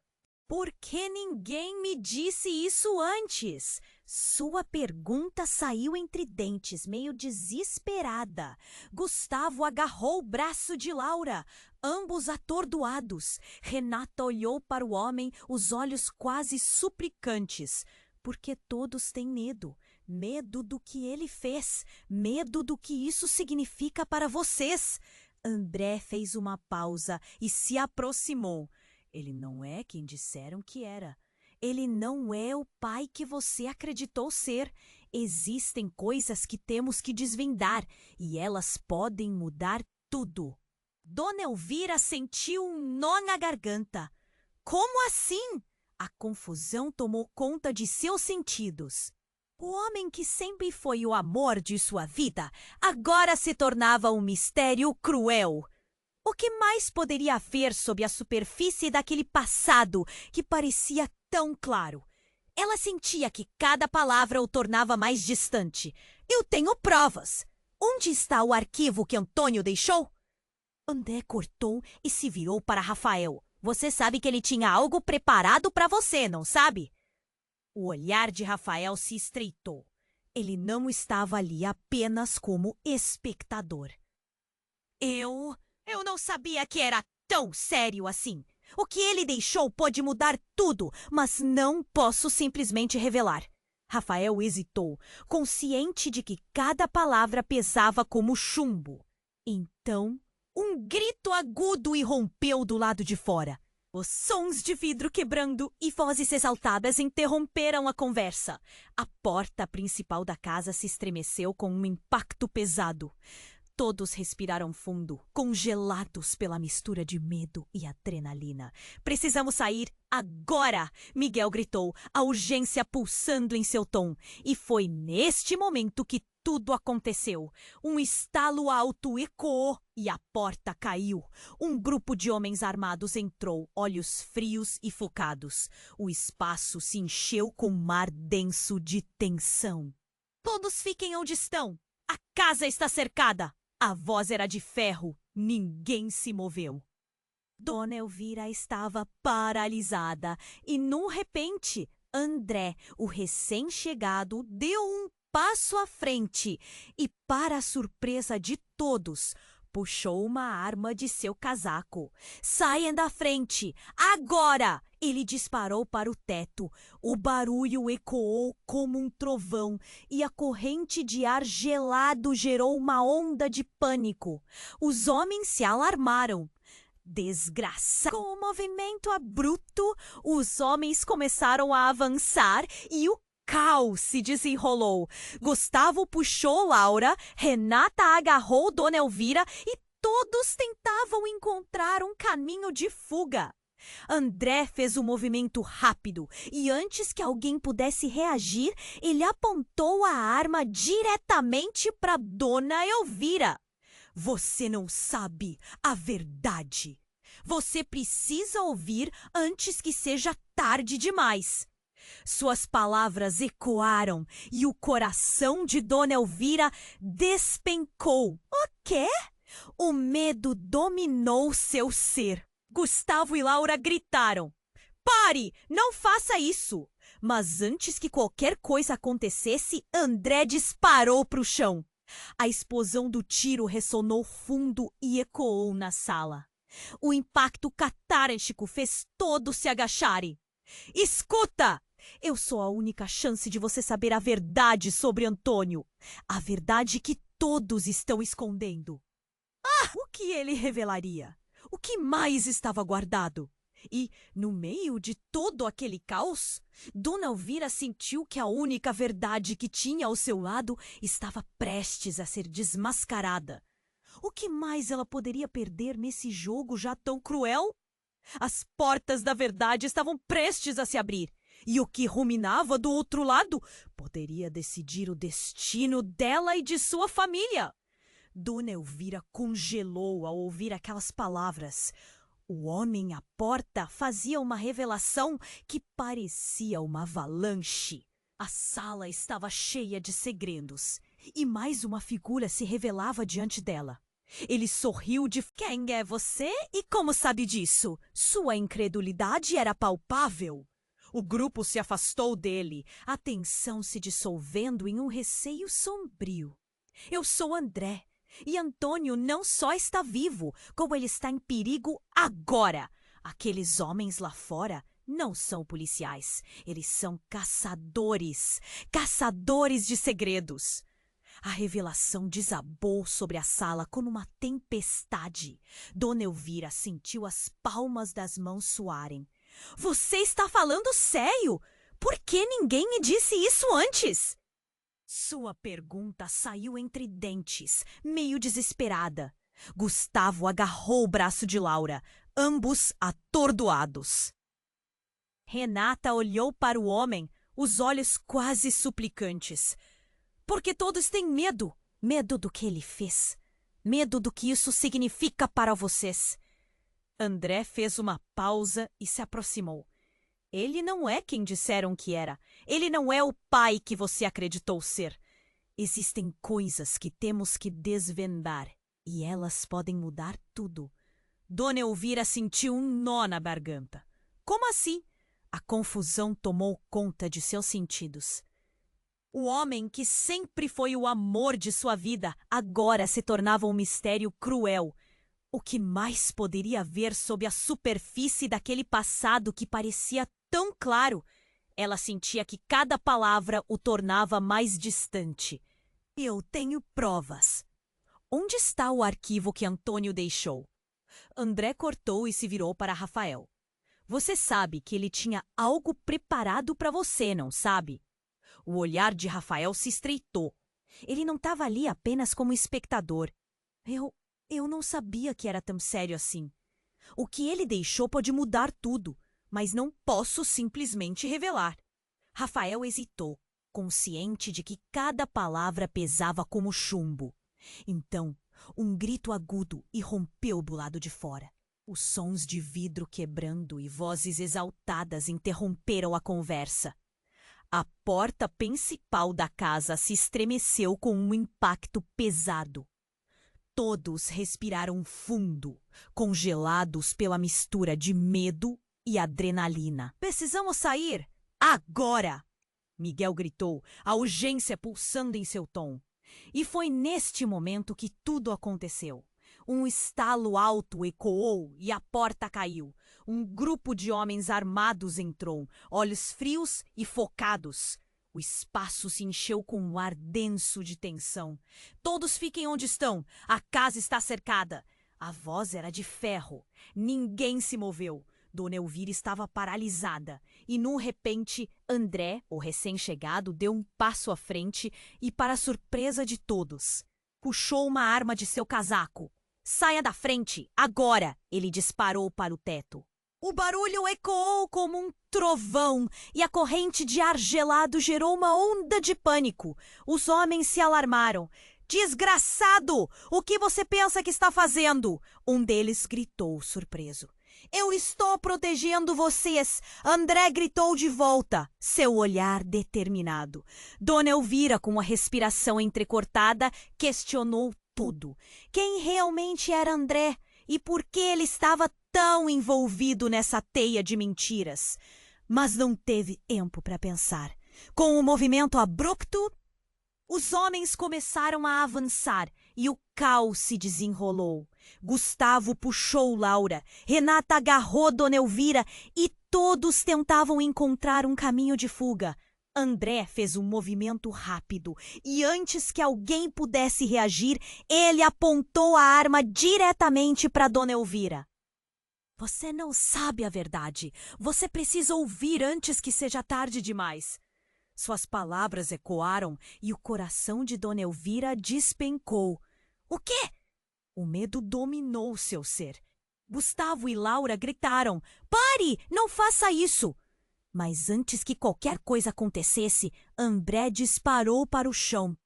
Por que ninguém me disse isso antes? Sua pergunta saiu entre dentes, meio desesperada. Gustavo agarrou o braço de Laura, ambos atordoados. Renata olhou para o homem, os olhos quase suplicantes. Porque todos têm medo. Medo do que ele fez. Medo do que isso significa para vocês. André fez uma pausa e se aproximou. Ele não é quem disseram que era. Ele não é o pai que você acreditou ser. Existem coisas que temos que desvendar e elas podem mudar tudo. Dona Elvira sentiu um nó na garganta. Como assim? A confusão tomou conta de seus sentidos. O homem que sempre foi o amor de sua vida, agora se tornava um mistério cruel. O que mais poderia haver sob a superfície daquele passado que parecia tão claro? Ela sentia que cada palavra o tornava mais distante. Eu tenho provas. Onde está o arquivo que Antônio deixou? André cortou e se virou para Rafael. Você sabe que ele tinha algo preparado para você, não sabe? O olhar de Rafael se estreitou. Ele não estava ali apenas como espectador. Eu não sabia que era tão sério assim. O que ele deixou pode mudar tudo, mas não posso simplesmente revelar. Rafael hesitou, consciente de que cada palavra pesava como chumbo. Então, um grito agudo irrompeu do lado de fora. Os sons de vidro quebrando e vozes exaltadas interromperam a conversa. A porta principal da casa se estremeceu com um impacto pesado. Todos respiraram fundo, congelados pela mistura de medo e adrenalina. Precisamos sair agora! Miguel gritou, a urgência pulsando em seu tom. E foi neste momento que tudo aconteceu. Um estalo alto ecoou e a porta caiu. Um grupo de homens armados entrou, olhos frios e focados. O espaço se encheu com um mar denso de tensão. Todos fiquem onde estão! A casa está cercada! A voz era de ferro. Ninguém se moveu. Dona Elvira estava paralisada e, num repente, André, o recém-chegado, deu um passo à frente e, para a surpresa de todos, puxou uma arma de seu casaco. Saiam da frente! Agora! Ele disparou para o teto. O barulho ecoou como um trovão e a corrente de ar gelado gerou uma onda de pânico. Os homens se alarmaram. Desgraça! Com o movimento abrupto, os homens começaram a avançar e o caos se desenrolou. Gustavo puxou Laura, Renata agarrou Dona Elvira e todos tentavam encontrar um caminho de fuga. André fez um movimento rápido e, antes que alguém pudesse reagir, ele apontou a arma diretamente para Dona Elvira. Você não sabe a verdade. Você precisa ouvir antes que seja tarde demais. Suas palavras ecoaram e o coração de Dona Elvira despencou. O quê? O medo dominou seu ser. Gustavo e Laura gritaram. Pare! Não faça isso! Mas antes que qualquer coisa acontecesse, André disparou para o chão. A explosão do tiro ressonou fundo e ecoou na sala. O impacto catártico fez todos se agacharem. Escuta! Eu sou a única chance de você saber a verdade sobre Antônio. A verdade que todos estão escondendo. O que ele revelaria? O que mais estava guardado? E, no meio de todo aquele caos, Dona Elvira sentiu que a única verdade que tinha ao seu lado estava prestes a ser desmascarada. O que mais ela poderia perder nesse jogo já tão cruel? As portas da verdade estavam prestes a se abrir, e o que ruminava do outro lado poderia decidir o destino dela e de sua família. Dona Elvira congelou ao ouvir aquelas palavras. O homem à porta fazia uma revelação que parecia uma avalanche. A sala estava cheia de segredos, e mais uma figura se revelava diante dela. Ele sorriu de... Quem é você e como sabe disso? Sua incredulidade era palpável. O grupo se afastou dele, a tensão se dissolvendo em um receio sombrio. Eu sou André. E Antônio não só está vivo, como ele está em perigo agora. Aqueles homens lá fora não são policiais. Eles são caçadores. Caçadores de segredos. A revelação desabou sobre a sala como uma tempestade. Dona Elvira sentiu as palmas das mãos suarem. Você está falando sério? Por que ninguém me disse isso antes? Sua pergunta saiu entre dentes, meio desesperada. Gustavo agarrou o braço de Laura, ambos atordoados. Renata olhou para o homem, os olhos quase suplicantes. Porque todos têm medo. Medo do que ele fez. Medo do que isso significa para vocês. André fez uma pausa e se aproximou. Ele não é quem disseram que era. Ele não é o pai que você acreditou ser. Existem coisas que temos que desvendar e elas podem mudar tudo. Dona Elvira sentiu um nó na garganta. Como assim? A confusão tomou conta de seus sentidos. O homem que sempre foi o amor de sua vida agora se tornava um mistério cruel. O que mais poderia haver sob a superfície daquele passado que parecia tão claro? Ela sentia que cada palavra o tornava mais distante. Eu tenho provas. Onde está o arquivo que Antônio deixou? André cortou e se virou para Rafael. Você sabe que ele tinha algo preparado para você, não sabe? O olhar de Rafael se estreitou. Ele não estava ali apenas como espectador. Eu não sabia que era tão sério assim. O que ele deixou pode mudar tudo, mas não posso simplesmente revelar. Rafael hesitou, consciente de que cada palavra pesava como chumbo. Então, um grito agudo irrompeu do lado de fora. Os sons de vidro quebrando e vozes exaltadas interromperam a conversa. A porta principal da casa se estremeceu com um impacto pesado. Todos respiraram fundo, congelados pela mistura de medo e adrenalina. Precisamos sair! Agora! Miguel gritou, a urgência pulsando em seu tom. E foi neste momento que tudo aconteceu. Um estalo alto ecoou e a porta caiu. Um grupo de homens armados entrou, olhos frios e focados. O espaço se encheu com um ar denso de tensão. Todos fiquem onde estão. A casa está cercada. A voz era de ferro. Ninguém se moveu. Dona Elvira estava paralisada. E, num repente, André, o recém-chegado, deu um passo à frente e, para a surpresa de todos, puxou uma arma de seu casaco. Saia da frente, agora! Ele disparou para o teto. O barulho ecoou como um trovão e a corrente de ar gelado gerou uma onda de pânico. Os homens se alarmaram. Desgraçado! O que você pensa que está fazendo? Um deles gritou, surpreso. Eu estou protegendo vocês! André gritou de volta, seu olhar determinado. Dona Elvira, com a respiração entrecortada, questionou tudo. Quem realmente era André e por que ele estava tão envolvido nessa teia de mentiras? Mas não teve tempo para pensar. Com um movimento abrupto, os homens começaram a avançar e o caos se desenrolou. Gustavo puxou Laura, Renata agarrou Dona Elvira e todos tentavam encontrar um caminho de fuga. André fez um movimento rápido e antes que alguém pudesse reagir, ele apontou a arma diretamente para Dona Elvira. Você não sabe a verdade. Você precisa ouvir antes que seja tarde demais. Suas palavras ecoaram e o coração de Dona Elvira despencou. O quê? O medo dominou seu ser. Gustavo e Laura gritaram: Pare! Não faça isso! Mas antes que qualquer coisa acontecesse, André disparou para o chão.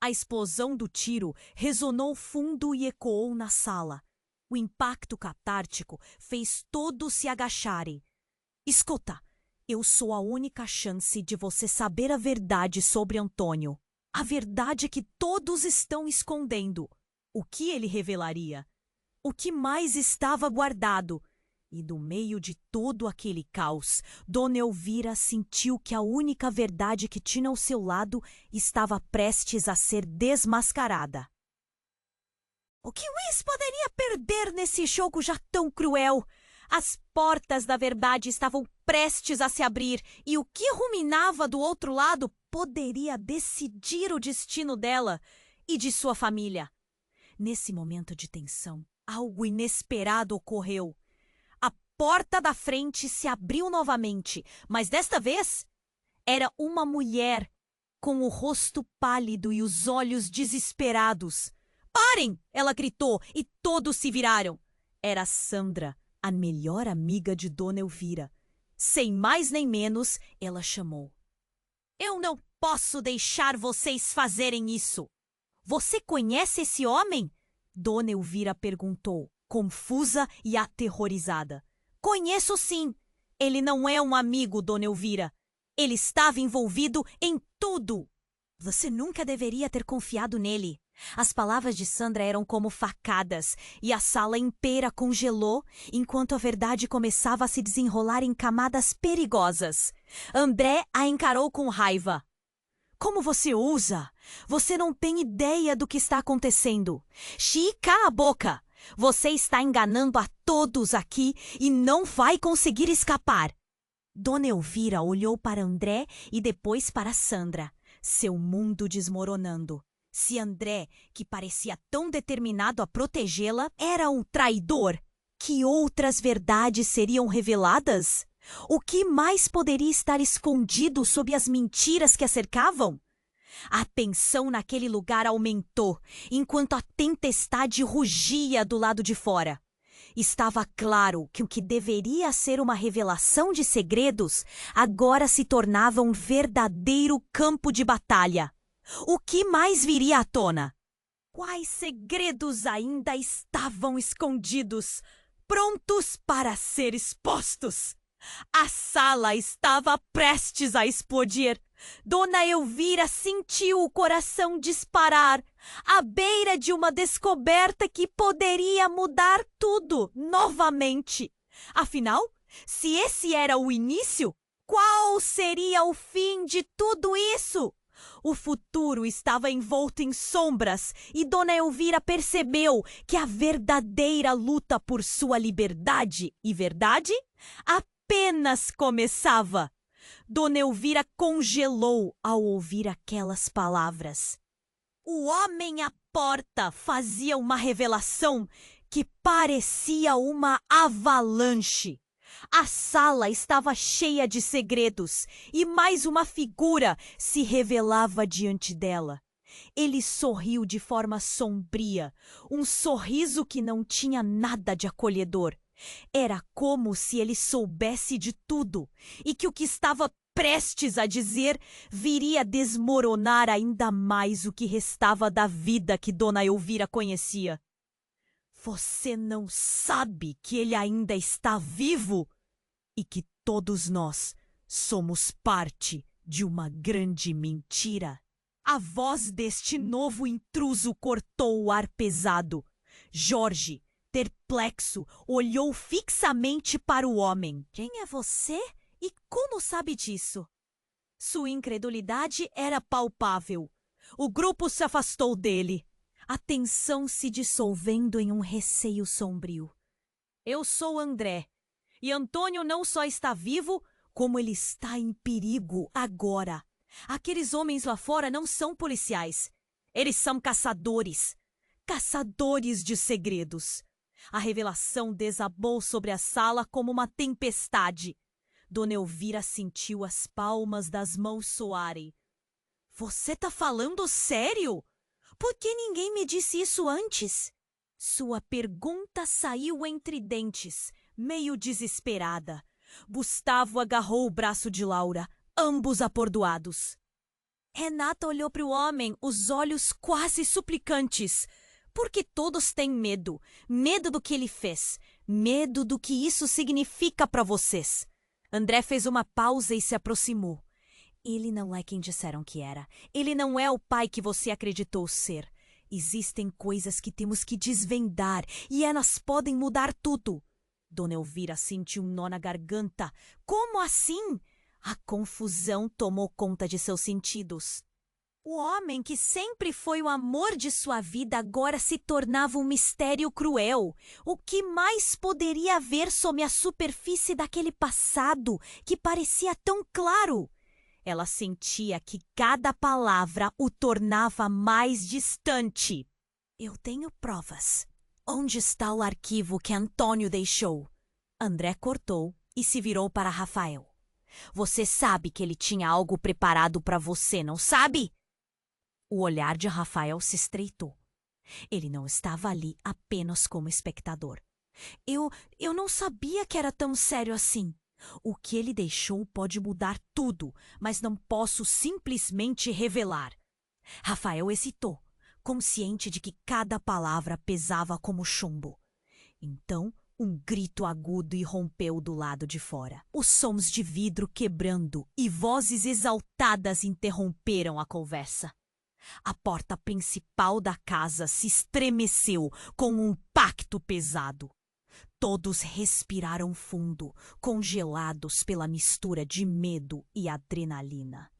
A explosão do tiro ressonou fundo e ecoou na sala. O impacto catártico fez todos se agacharem. Escuta, eu sou a única chance de você saber a verdade sobre Antônio. A verdade que todos estão escondendo. O que ele revelaria? O que mais estava guardado? E no meio de todo aquele caos, Dona Elvira sentiu que a única verdade que tinha ao seu lado estava prestes a ser desmascarada. O que Luiz poderia perder nesse jogo já tão cruel? As portas da verdade estavam prestes a se abrir e o que ruminava do outro lado poderia decidir o destino dela e de sua família. Nesse momento de tensão, algo inesperado ocorreu. A porta da frente se abriu novamente, mas desta vez era uma mulher com o rosto pálido e os olhos desesperados. Parem! Ela gritou e todos se viraram. Era Sandra, a melhor amiga de Dona Elvira. Sem mais nem menos, ela chamou. Eu não posso deixar vocês fazerem isso. Você conhece esse homem? Dona Elvira perguntou, confusa e aterrorizada. Conheço sim. Ele não é um amigo, Dona Elvira. Ele estava envolvido em tudo. Você nunca deveria ter confiado nele. As palavras de Sandra eram como facadas, e a sala inteira congelou, enquanto a verdade começava a se desenrolar em camadas perigosas. André a encarou com raiva. Como você ousa? Você não tem ideia do que está acontecendo. Xi, cala a boca! Você está enganando a todos aqui e não vai conseguir escapar. Dona Elvira olhou para André e depois para Sandra, seu mundo desmoronando. Se André, que parecia tão determinado a protegê-la, era um traidor, que outras verdades seriam reveladas? O que mais poderia estar escondido sob as mentiras que a cercavam? A tensão naquele lugar aumentou, enquanto a tempestade rugia do lado de fora. Estava claro que o que deveria ser uma revelação de segredos agora se tornava um verdadeiro campo de batalha. O que mais viria à tona? Quais segredos ainda estavam escondidos, prontos para ser expostos? A sala estava prestes a explodir. Dona Elvira sentiu o coração disparar, à beira de uma descoberta que poderia mudar tudo novamente. Afinal, se esse era o início, qual seria o fim de tudo isso? O futuro estava envolto em sombras e Dona Elvira percebeu que a verdadeira luta por sua liberdade e verdade apenas começava. Dona Elvira congelou ao ouvir aquelas palavras. O homem à porta fazia uma revelação que parecia uma avalanche. A sala estava cheia de segredos e mais uma figura se revelava diante dela. Ele sorriu de forma sombria, um sorriso que não tinha nada de acolhedor. Era como se ele soubesse de tudo e que o que estava prestes a dizer viria desmoronar ainda mais o que restava da vida que Dona Elvira conhecia. Você não sabe que ele ainda está vivo e que todos nós somos parte de uma grande mentira? A voz deste novo intruso cortou o ar pesado. Jorge, perplexo, olhou fixamente para o homem. Quem é você? E como sabe disso? Sua incredulidade era palpável. O grupo se afastou dele, a tensão se dissolvendo em um receio sombrio. Eu sou André, e Antônio não só está vivo, como ele está em perigo agora. Aqueles homens lá fora não são policiais. Eles são caçadores. Caçadores de segredos. A revelação desabou sobre a sala como uma tempestade. Dona Elvira sentiu as palmas das mãos soarem. Você tá falando sério? Por que ninguém me disse isso antes? Sua pergunta saiu entre dentes, meio desesperada. Gustavo agarrou o braço de Laura, ambos apordoados. Renata olhou para o homem, os olhos quase suplicantes. Porque todos têm medo. Medo do que ele fez. Medo do que isso significa para vocês. André fez uma pausa e se aproximou. Ele não é quem disseram que era. Ele não é o pai que você acreditou ser. Existem coisas que temos que desvendar e elas podem mudar tudo. Dona Elvira sentiu um nó na garganta. Como assim? A confusão tomou conta de seus sentidos. O homem que sempre foi o amor de sua vida agora se tornava um mistério cruel. O que mais poderia haver sob a superfície daquele passado que parecia tão claro? Ela sentia que cada palavra o tornava mais distante. Eu tenho provas. Onde está o arquivo que Antônio deixou? André cortou e se virou para Rafael. Você sabe que ele tinha algo preparado para você, não sabe? O olhar de Rafael se estreitou. Ele não estava ali apenas como espectador. Eu não sabia que era tão sério assim. O que ele deixou pode mudar tudo, mas não posso simplesmente revelar. Rafael hesitou, consciente de que cada palavra pesava como chumbo. Então, um grito agudo irrompeu do lado de fora. Os sons de vidro quebrando e vozes exaltadas interromperam a conversa. A porta principal da casa se estremeceu com um impacto pesado. Todos respiraram fundo, congelados pela mistura de medo e adrenalina.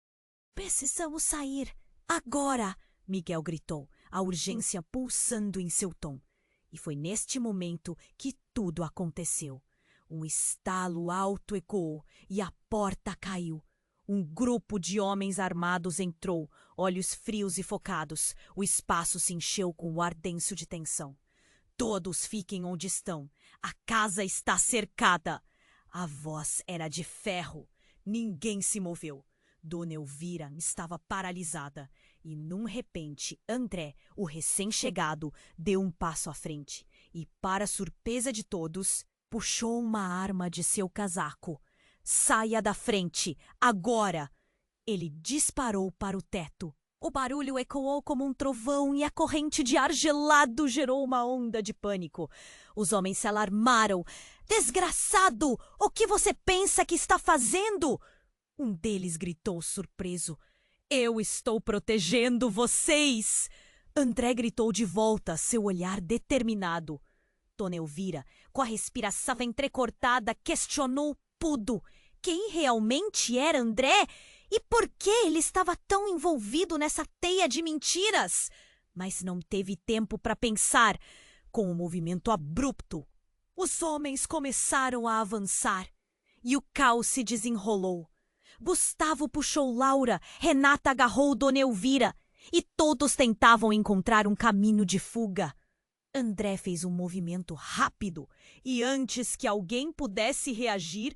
Precisamos sair, agora! Miguel gritou, a urgência pulsando em seu tom. E foi neste momento que tudo aconteceu. Um estalo alto ecoou e a porta caiu. Um grupo de homens armados entrou, olhos frios e focados. O espaço se encheu com o ar denso de tensão. Todos fiquem onde estão. A casa está cercada. A voz era de ferro. Ninguém se moveu. Dona Elvira estava paralisada e, num repente, André, o recém-chegado, deu um passo à frente e, para surpresa de todos, puxou uma arma de seu casaco. Saia da frente, agora! Ele disparou para o teto. O barulho ecoou como um trovão e a corrente de ar gelado gerou uma onda de pânico. Os homens se alarmaram. Desgraçado! O que você pensa que está fazendo? Um deles gritou surpreso. Eu estou protegendo vocês! André gritou de volta, seu olhar determinado. Dona Elvira, com a respiração entrecortada, questionou pudo. Quem realmente era André? E por que ele estava tão envolvido nessa teia de mentiras? Mas não teve tempo para pensar. Com um movimento abrupto, os homens começaram a avançar e o caos se desenrolou. Gustavo puxou Laura, Renata agarrou Dona Elvira e todos tentavam encontrar um caminho de fuga. André fez um movimento rápido e, antes que alguém pudesse reagir,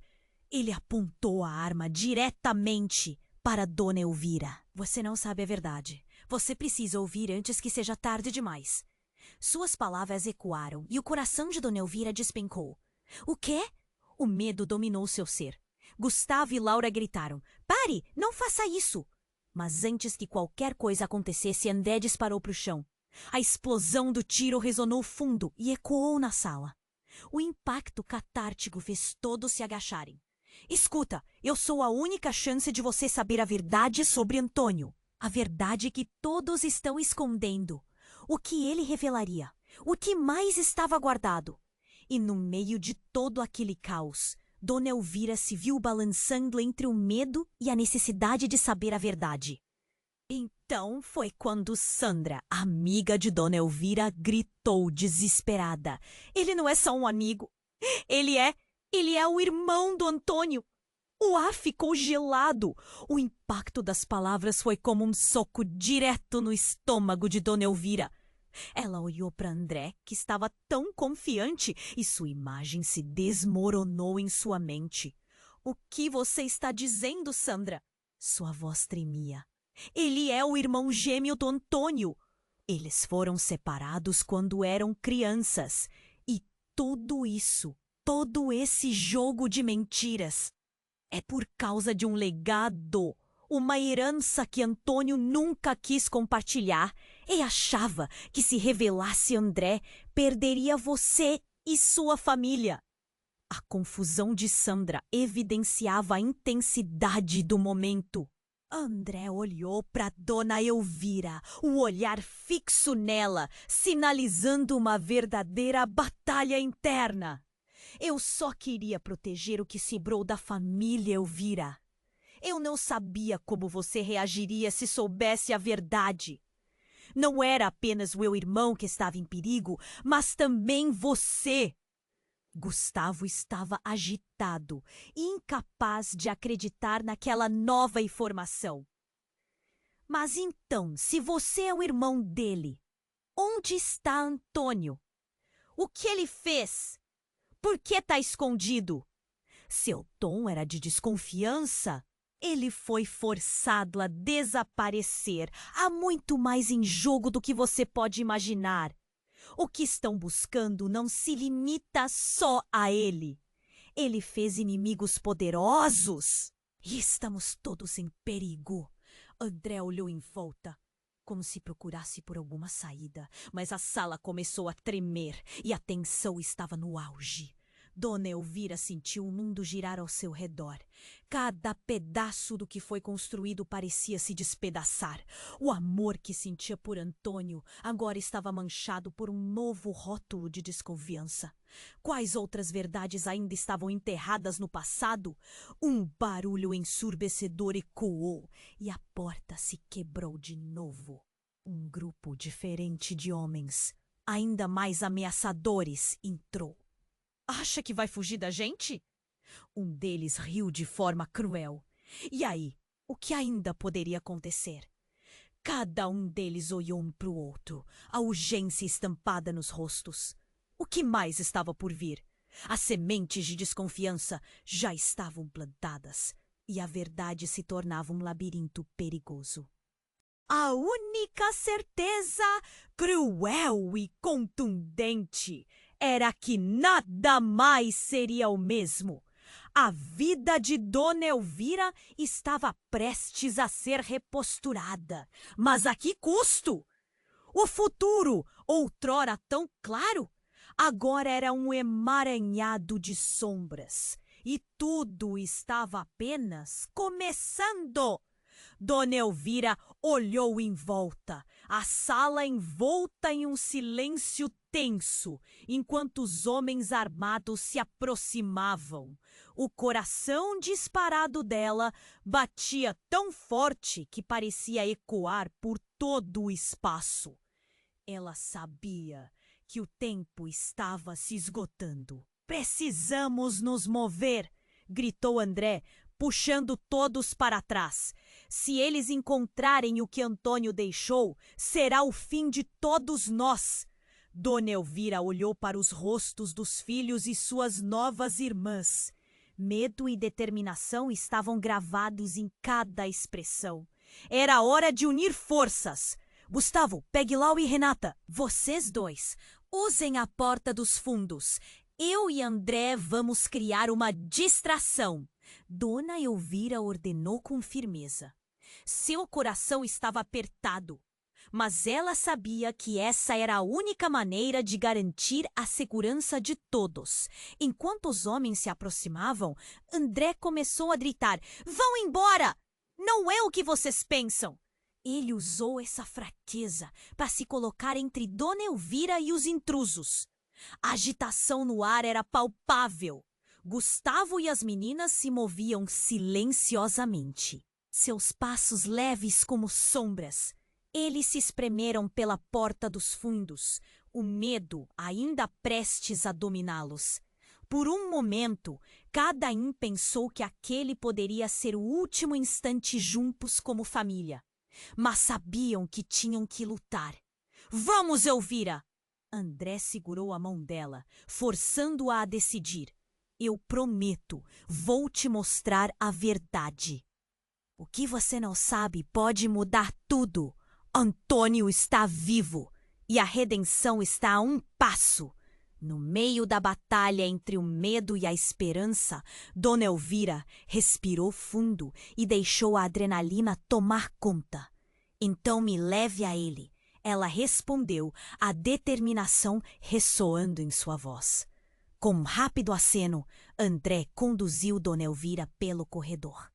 ele apontou a arma diretamente para Dona Elvira. Você não sabe a verdade. Você precisa ouvir antes que seja tarde demais. Suas palavras ecoaram e o coração de Dona Elvira despencou. O quê? O medo dominou seu ser. Gustavo e Laura gritaram, pare, não faça isso! Mas antes que qualquer coisa acontecesse, André disparou para o chão. A explosão do tiro ressonou fundo e ecoou na sala. O impacto catártico fez todos se agacharem. Escuta, eu sou a única chance de você saber a verdade sobre Antônio. A verdade que todos estão escondendo. O que ele revelaria? O que mais estava guardado? E no meio de todo aquele caos, Dona Elvira se viu balançando entre o medo e a necessidade de saber a verdade. Então foi quando Sandra, amiga de Dona Elvira, gritou desesperada. Ele não é só um amigo. Ele é o irmão do Antônio. O ar ficou gelado. O impacto das palavras foi como um soco direto no estômago de Dona Elvira. Ela olhou para André, que estava tão confiante, e sua imagem se desmoronou em sua mente. O que você está dizendo, Sandra? Sua voz tremia. Ele é o irmão gêmeo do Antônio. Eles foram separados quando eram crianças. E tudo isso, todo esse jogo de mentiras, é por causa de um legado, uma herança que Antônio nunca quis compartilhar e achava que se revelasse André, perderia você e sua família. A confusão de Sandra evidenciava a intensidade do momento. André olhou para Dona Elvira, o olhar fixo nela, sinalizando uma verdadeira batalha interna. Eu só queria proteger o que sobrou da família Elvira. Eu não sabia como você reagiria se soubesse a verdade. Não era apenas o meu irmão que estava em perigo, mas também você. Gustavo estava agitado, incapaz de acreditar naquela nova informação. Mas então, se você é o irmão dele, onde está Antônio? O que ele fez? Por que está escondido? Seu tom era de desconfiança. Ele foi forçado a desaparecer. Há muito mais em jogo do que você pode imaginar. O que estão buscando não se limita só a ele. Ele fez inimigos poderosos. E estamos todos em perigo. André olhou em volta, como se procurasse por alguma saída, mas a sala começou a tremer e a tensão estava no auge. Dona Elvira sentiu o mundo girar ao seu redor. Cada pedaço do que foi construído parecia se despedaçar. O amor que sentia por Antônio agora estava manchado por um novo rótulo de desconfiança. Quais outras verdades ainda estavam enterradas no passado? Um barulho ensurdecedor ecoou e a porta se quebrou de novo. Um grupo diferente de homens, ainda mais ameaçadores, entrou. Acha que vai fugir da gente? Um deles riu de forma cruel. E aí, o que ainda poderia acontecer? Cada um deles olhou um para o outro, a urgência estampada nos rostos. O que mais estava por vir? As sementes de desconfiança já estavam plantadas e a verdade se tornava um labirinto perigoso. A única certeza, cruel e contundente, era que nada mais seria o mesmo. A vida de Dona Elvira estava prestes a ser reposturada. Mas a que custo? O futuro, outrora tão claro, agora era um emaranhado de sombras. E tudo estava apenas começando. Dona Elvira olhou em volta, a sala envolta em um silêncio tenso, enquanto os homens armados se aproximavam. O coração disparado dela batia tão forte que parecia ecoar por todo o espaço. Ela sabia que o tempo estava se esgotando. Precisamos nos mover, gritou André, puxando todos para trás. Se eles encontrarem o que Antônio deixou, será o fim de todos nós. Dona Elvira olhou para os rostos dos filhos e suas novas irmãs. Medo e determinação estavam gravados em cada expressão. Era hora de unir forças. Gustavo, pegue Lau e Renata. Vocês dois, usem a porta dos fundos. Eu e André vamos criar uma distração. Dona Elvira ordenou com firmeza. Seu coração estava apertado, mas ela sabia que essa era a única maneira de garantir a segurança de todos. Enquanto os homens se aproximavam, André começou a gritar: "Vão embora! Não é o que vocês pensam!" Ele usou essa fraqueza para se colocar entre Dona Elvira e os intrusos. A agitação no ar era palpável. Gustavo e as meninas se moviam silenciosamente. Seus passos leves como sombras. Eles se espremeram pela porta dos fundos, o medo ainda prestes a dominá-los. Por um momento, cada um pensou que aquele poderia ser o último instante juntos como família. Mas sabiam que tinham que lutar. "Vamos, Elvira!" André segurou a mão dela, forçando-a a decidir. "Eu prometo, vou te mostrar a verdade. O que você não sabe pode mudar tudo. Antônio está vivo e a redenção está a um passo." No meio da batalha entre o medo e a esperança, Dona Elvira respirou fundo e deixou a adrenalina tomar conta. "Então me leve a ele," ela respondeu, a determinação ressoando em sua voz. Com um rápido aceno, André conduziu Dona Elvira pelo corredor.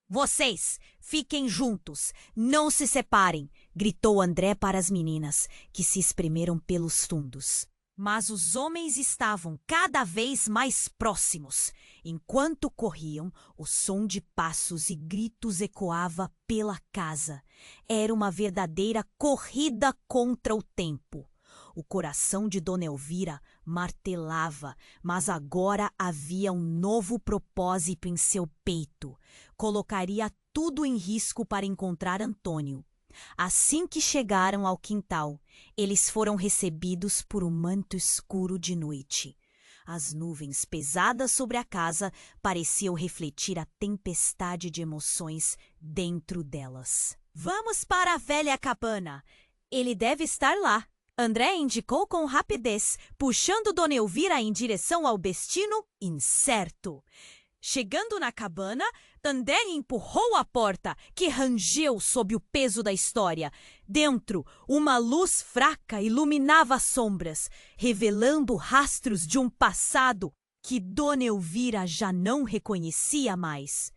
"Vocês, fiquem juntos, não se separem," gritou André para as meninas, que se espremeram pelos fundos. Mas os homens estavam cada vez mais próximos. Enquanto corriam, o som de passos e gritos ecoava pela casa. Era uma verdadeira corrida contra o tempo. O coração de Dona Elvira martelava, mas agora havia um novo propósito em seu peito. Colocaria tudo em risco para encontrar Antônio. Assim que chegaram ao quintal, eles foram recebidos por um manto escuro de noite. As nuvens pesadas sobre a casa pareciam refletir a tempestade de emoções dentro delas. "Vamos para a velha cabana. Ele deve estar lá," André indicou com rapidez, puxando Dona Elvira em direção ao destino incerto. Chegando na cabana, André empurrou a porta, que rangeu sob o peso da história. Dentro, uma luz fraca iluminava as sombras, revelando rastros de um passado que Dona Elvira já não reconhecia mais.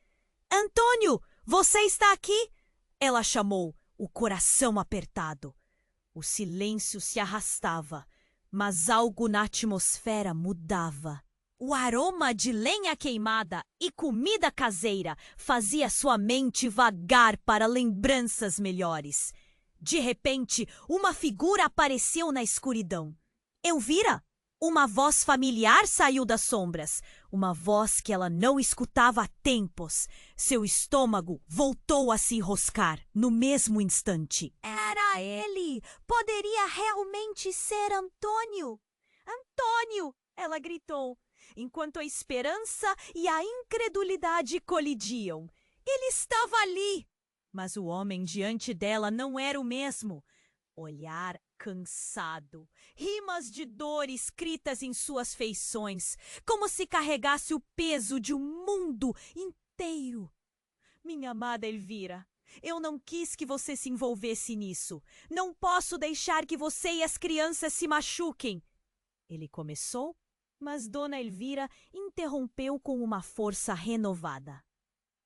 "Antônio, você está aqui?" ela chamou, o coração apertado. O silêncio se arrastava, mas algo na atmosfera mudava. O aroma de lenha queimada e comida caseira fazia sua mente vagar para lembranças melhores. De repente, uma figura apareceu na escuridão. Elvira! Uma voz familiar saiu das sombras, uma voz que ela não escutava há tempos. Seu estômago voltou a se enroscar no mesmo instante. Era ele! Poderia realmente ser Antônio! Antônio! Ela gritou, enquanto a esperança e a incredulidade colidiam. Ele estava ali! Mas o homem diante dela não era o mesmo. Olhar cansado, rimas de dor escritas em suas feições, como se carregasse o peso de um mundo inteiro. Minha amada Elvira, eu não quis que você se envolvesse nisso. Não posso deixar que você e as crianças se machuquem. Ele começou, mas Dona Elvira interrompeu com uma força renovada.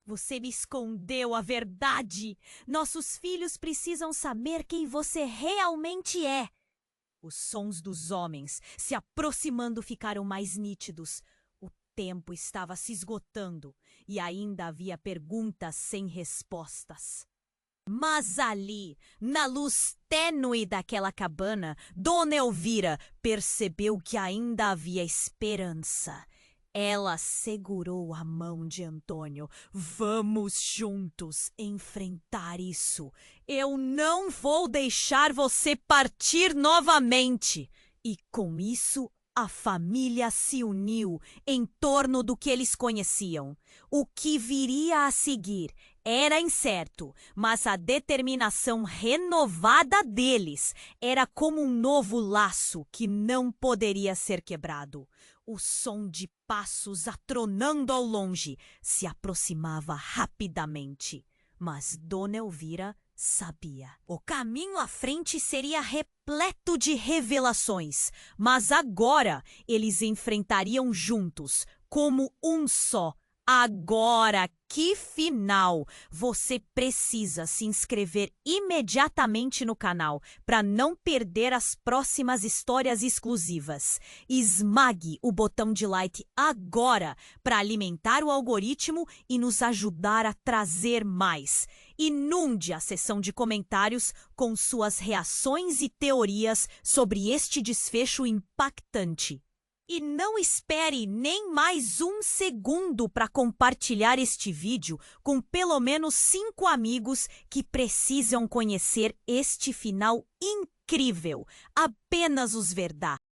Você me escondeu a verdade. Nossos filhos precisam saber quem você realmente é. Os sons dos homens se aproximando ficaram mais nítidos. O tempo estava se esgotando e ainda havia perguntas sem respostas. Mas ali, na luz tênue daquela cabana, Dona Elvira percebeu que ainda havia esperança. Ela segurou a mão de Antônio. Vamos juntos enfrentar isso. Eu não vou deixar você partir novamente. E com isso, a família se uniu em torno do que eles conheciam. O que viria a seguir era incerto, mas a determinação renovada deles era como um novo laço que não poderia ser quebrado. O som de passos atronando ao longe se aproximava rapidamente. Mas Dona Elvira sabia. O caminho à frente seria repleto de revelações, mas agora eles enfrentariam juntos, como um só. Agora, que final! Você precisa se inscrever imediatamente no canal para não perder as próximas histórias exclusivas. Esmague o botão de like agora para alimentar o algoritmo e nos ajudar a trazer mais. Inunde a seção de comentários com suas reações e teorias sobre este desfecho impactante. E não espere nem mais um segundo para compartilhar este vídeo com pelo menos 5 amigos que precisam conhecer este final incrível. Apenas os ver.